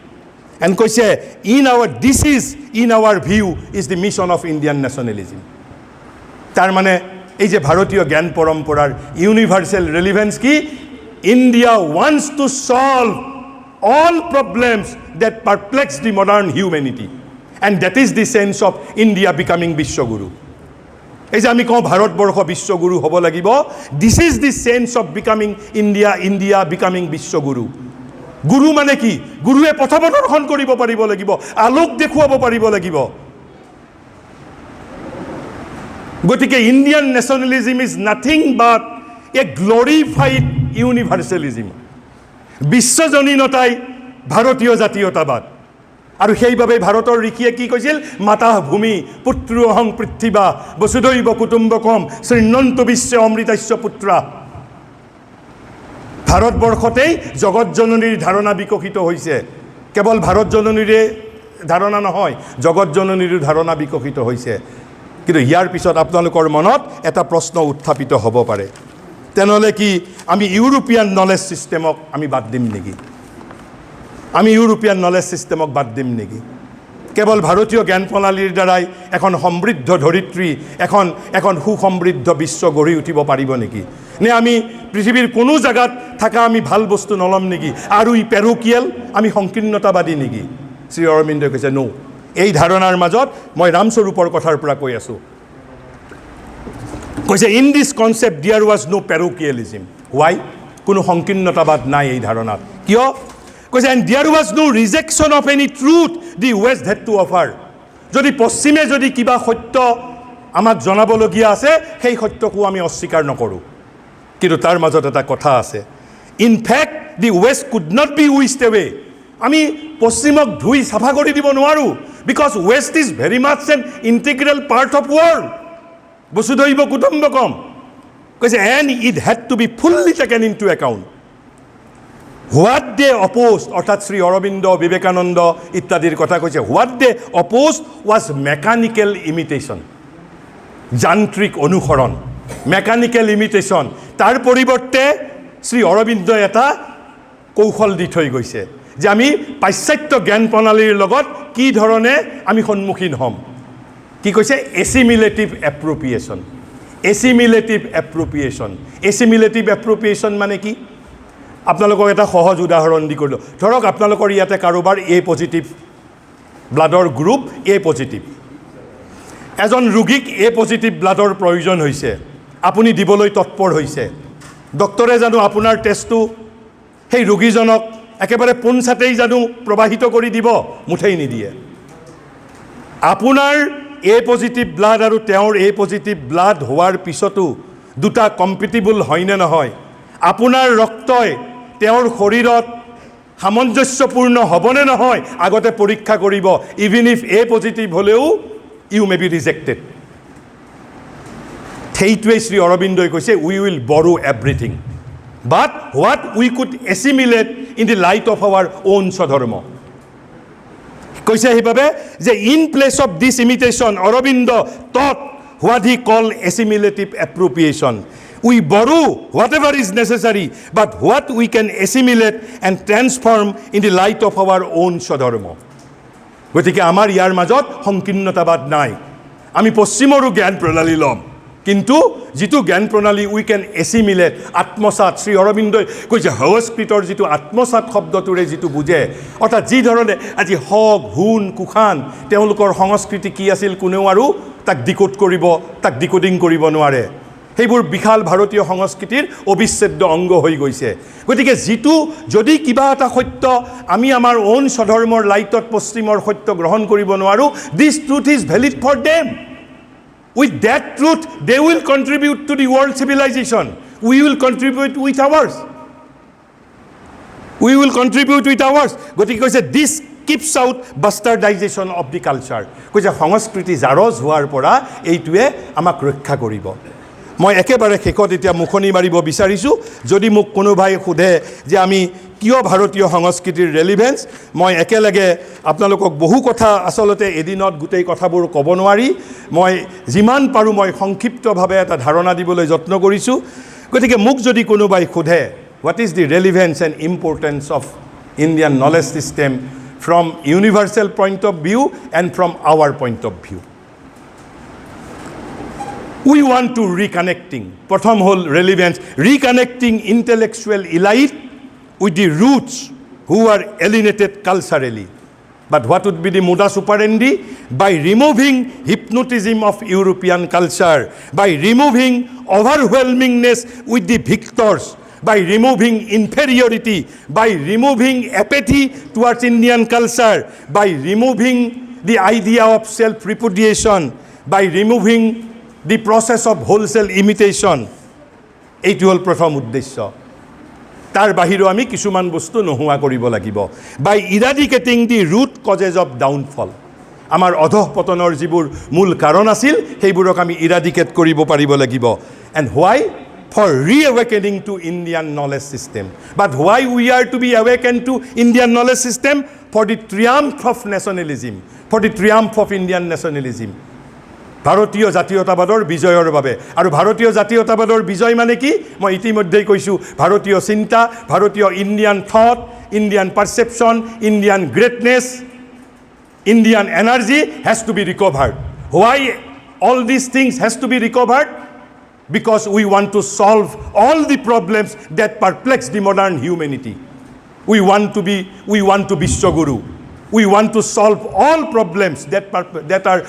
And কৈছে in our view is the mission of Indian nationalism. তার মানে এই যে ভারতীয় জ্ঞান পরম্পরার universal relevance কি India wants to solve all problems that perplex the modern humanity. And that is the sense of India becoming বিশ্বগুরু এই যে আমি কওঁ ভাৰতবৰ্ষ বিশ্বগুৰু হ'ব লাগিব this is the sense of becoming India becoming vishwaguru গুৰু মানে কি গুৰুৱে পথ প্ৰদৰ্শন কৰিব পাৰিব লাগিব আলোক দেখুৱাব পাৰিব লাগিব গতিকে ইণ্ডিয়ান নেশ্যনেলিজম ইজ নাথিং বাট এ গ্লৰিফাইড ইউনিভাৰ্চেলিজম বিশ্বজনীনতাই ভাৰতীয় জাতীয়তাবাদ আৰু সেইভাবে ভাৰতৰ ঋষিয়ে কি কৈছিল মাতা ভূমি পুত্ৰ অহং পৃথিবা বসুধৈব কুটুম্বকম শ্ৰীনন্ত বিশ্ব অমৃতাস্য পুত্ৰা ভাৰতবৰ্ষতেই জগত জননীৰ ধাৰণা বিকশিত হৈছে কেৱল ভাৰত জননীৰে ধাৰণা নহয় জগত জননীৰ ধাৰণা বিকশিত হৈছে কিন্তু ইয়াৰ পিছত আপোনালোকৰ মনত এটা প্ৰশ্ন উত্থাপিত হ'ব পাৰে তেনেহলে কি আমি ইউৰোপিয়ান নলেজ সিস্টেমক আমি বাদ দিম নেকি আমি ইউৰোপিয়ান নলেজ সিস্টেমক বাদ দিম নেকি কেৱল ভাৰতীয় জ্ঞান প্ৰণালীৰ দ্বাৰাই এখন সমৃদ্ধ ধৰিত্ৰী এখন সুসমৃদ্ধ বিশ্ব গঢ়ি উঠিব পাৰিব নেকি নে আমি পৃথিৱীৰ কোনো জায়গাত থাকা আমি ভাল বস্তু নলম নেকি আৰু ই পেৰোকিয়েল আমি সংকীৰ্ণতাবাদী নেকি শ্ৰী অৰবিন্দই কৈছে নো এই ধাৰণাৰ মাজত মই ৰামস্বৰূপৰ কথাৰ পৰা কৈ আছো কৈছে in this concept there was no parochialism why কোনো সংকীৰ্ণতাবাদ নাই এই ধাৰণাত কিয় কৈছে and there was no rejection of any truth the west had to offer যদি পশ্চিমে যদি কিবা সত্য আমাক জনাবলগীয়া আছে সেই সত্যকো আমি অস্বীকাৰ নকৰো কিন্তু তাৰ মাজত এটা কথা আছে in fact the west could not be wished away আমি পশ্চিমক ধুই সাফা কৰি দিব নোৱাৰো because west is very much an integral part of world বসুধৈব কুটুম্বকম কৈছে and it had to be fully taken into account what they opposed অর্থাৎ শ্রী অরবিন্দ বিবেকানন্দ ইত্যাদির কথা কৈছে what they opposed was mechanical imitation যান্ত্রিক অনুসরণ mechanical imitation তার পরিবর্তে শ্রী অরবিন্দ এটা কৌশল দি থৈ গৈছে যে আমি পাশ্চাত্য জ্ঞান প্ৰণালীৰ লগত কি ধৰণে আমি সন্মুখীন হ'ম কি কৈছে এছিমিলেটিভ এপ্ৰপ্ৰিয়েশ্যন এছিমিলেটিভ এপ্ৰপ্ৰিয়েশ্যন এছিমিলেটিভ এপ্ৰপ্ৰিয়েশ্যন মানে কি আপোনালোকক এটা সহজ উদাহৰণ দি কৰিলোঁ ধৰক আপোনালোকৰ ইয়াতে কাৰোবাৰ এ পজিটিভ ব্লাডৰ গ্ৰুপ এ পজিটিভ এজন ৰোগীক এ পজিটিভ ব্লাডৰ প্ৰয়োজন হৈছে আপুনি দিবলৈ তৎপৰ হৈছে ডক্টৰে জানো আপোনাৰ টেষ্টটো সেই ৰোগীজনক একেবাৰে পোনছাতেই জানো প্ৰবাহিত কৰি দিব মুঠেই নিদিয়ে আপোনাৰ এ পজিটিভ ব্লাড আৰু তেওঁৰ এ পজিটিভ ব্লাড হোৱাৰ পিছতো দুটা কম্পিটিবল হয়নে নহয় আপোনাৰ ৰক্তই তেওঁৰ শৰীৰত সামঞ্জস্যপূৰ্ণ হ'বনে নহয় আগতে পৰীক্ষা কৰিব ইভিন ইফ এ পজিটিভ হ'লেও ইউ মে বি ৰিজেক্টেড সেইটোৱে শ্ৰী অৰবিন্দই কৈছে we will borrow everything but what we could assimilate in the light of our own swadharma কৈছে সেইবাবে যে in place of this imitation Aurobindo taught what he call assimilative appropriation we borrow whatever is necessary but what we can assimilate and transform in the light of our own স্বধৰ্ম গতিকে আমাৰ ইয়াৰ মাজত সংকীৰ্ণতাবাদ নাই আমি পশ্চিমৰো জ্ঞান প্ৰণালী ল'ম কিন্তু যিটো জ্ঞান প্ৰণালী উই কেন এছিমিলেট আত্মসাত শ্ৰী অৰবিন্দই কৈছে সংস্কৃতৰ যিটো আত্মসাত শব্দটোৰে যিটো বুজে অৰ্থাৎ যি ধৰণে আজি হক হুন কুখান তেওঁলোকৰ সংস্কৃতি কি আছিল কোনেও আৰু তাক ডিকোড কৰিব তাক ডিকোডিং কৰিব নোৱাৰে সেইবোৰ বিশাল ভাৰতীয় সংস্কৃতিৰ অবিচ্ছেদ্য অংগ হৈ গৈছে গতিকে যিটো যদি কিবা এটা সত্য আমি আমাৰ ওন স্বধৰ্মৰ লাইটত পশ্চিমৰ সত্য গ্ৰহণ কৰিব নোৱাৰো this truth is valid for them with that truth they will contribute to the world civilisation we will contribute with ours গতিকে কৈছে this keeps out bastardisation of the culture কৈছে সংস্কৃতি জাৰজ হোৱাৰ পৰা এইটোৱে আমাক ৰক্ষা কৰিব মই একেবাৰে শেষত এতিয়া মুখনি মাৰিব বিচাৰিছোঁ যদি মোক কোনোবাই সোধে যে আমি কিয় ভাৰতীয় সংস্কৃতিৰ ৰেলিভেন্স মই একেলগে আপোনালোকক বহু কথা আচলতে এদিনত গোটেই কথাবোৰ ক'ব নোৱাৰি মই যিমান পাৰোঁ মই সংক্ষিপ্তভাৱে এটা ধাৰণা দিবলৈ যত্ন কৰিছোঁ গতিকে মোক যদি কোনোবাই সোধে what is the relevance and importance of Indian knowledge system from universal point of view and from our point of view we want to reconnecting pratham whole relevance reconnecting intellectual elite with the roots who are alienated culturally but what would be the modus operandi by removing hypnotism of European culture by removing overwhelmingness with the victors by removing inferiority by removing apathy towards Indian culture by removing the idea of self repudiation by removing the process of wholesale imitation এইটো হ'ল প্ৰথম উদ্দেশ্য তাৰ বাহিৰেও আমি কিছুমান বস্তু নোহোৱা কৰিব লাগিব বাই ইৰাডিকেটিং দি ৰুট কজেছ অফ ডাউনফল আমাৰ অধঃপতনৰ যিবোৰ মূল কাৰণ আছিল সেইবোৰক আমি ইৰাডিকেট কৰিব পাৰিব লাগিব and why for reawakening to Indian knowledge system but why we are to be awaken to Indian knowledge system for the triumph of nationalism for the triumph of Indian nationalism ভাৰতীয় জাতীয়তাবাদৰ বিজয়ৰ বাবে আৰু ভাৰতীয় জাতীয়তাবাদৰ বিজয় মানে কি মই ইতিমধ্যেই কৈছোঁ ভাৰতীয় চিন্তা ভাৰতীয় Indian thought Indian perception Indian greatness Indian energy has to be recovered why all this things has to be recovered because we want to solve all the problems that perplex the modern humanity we want to vishwaguru We want to solve all problems that are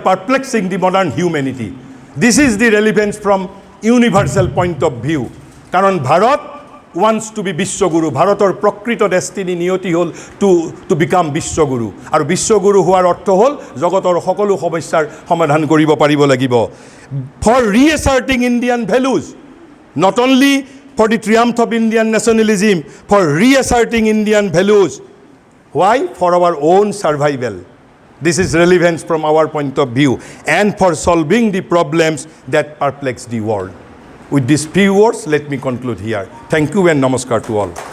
perplexing the modern humanity. This is the relevance from universal point of view. Karon Bharat wants to be Bishwaguru. Bharator prokrito destiny niyoti hol to become Bishwaguru. Aru Bishwaguru hoar ortho hol jogotor hokolu somosyar samadhan koribo paribo lagibo. For reasserting Indian values, not only for the triumph of Indian nationalism, for reasserting Indian values. Why? For our own survival. This is relevance from our point of view and for solving the problems that perplex the world. With these few words, let me conclude here. Thank you and namaskar to all.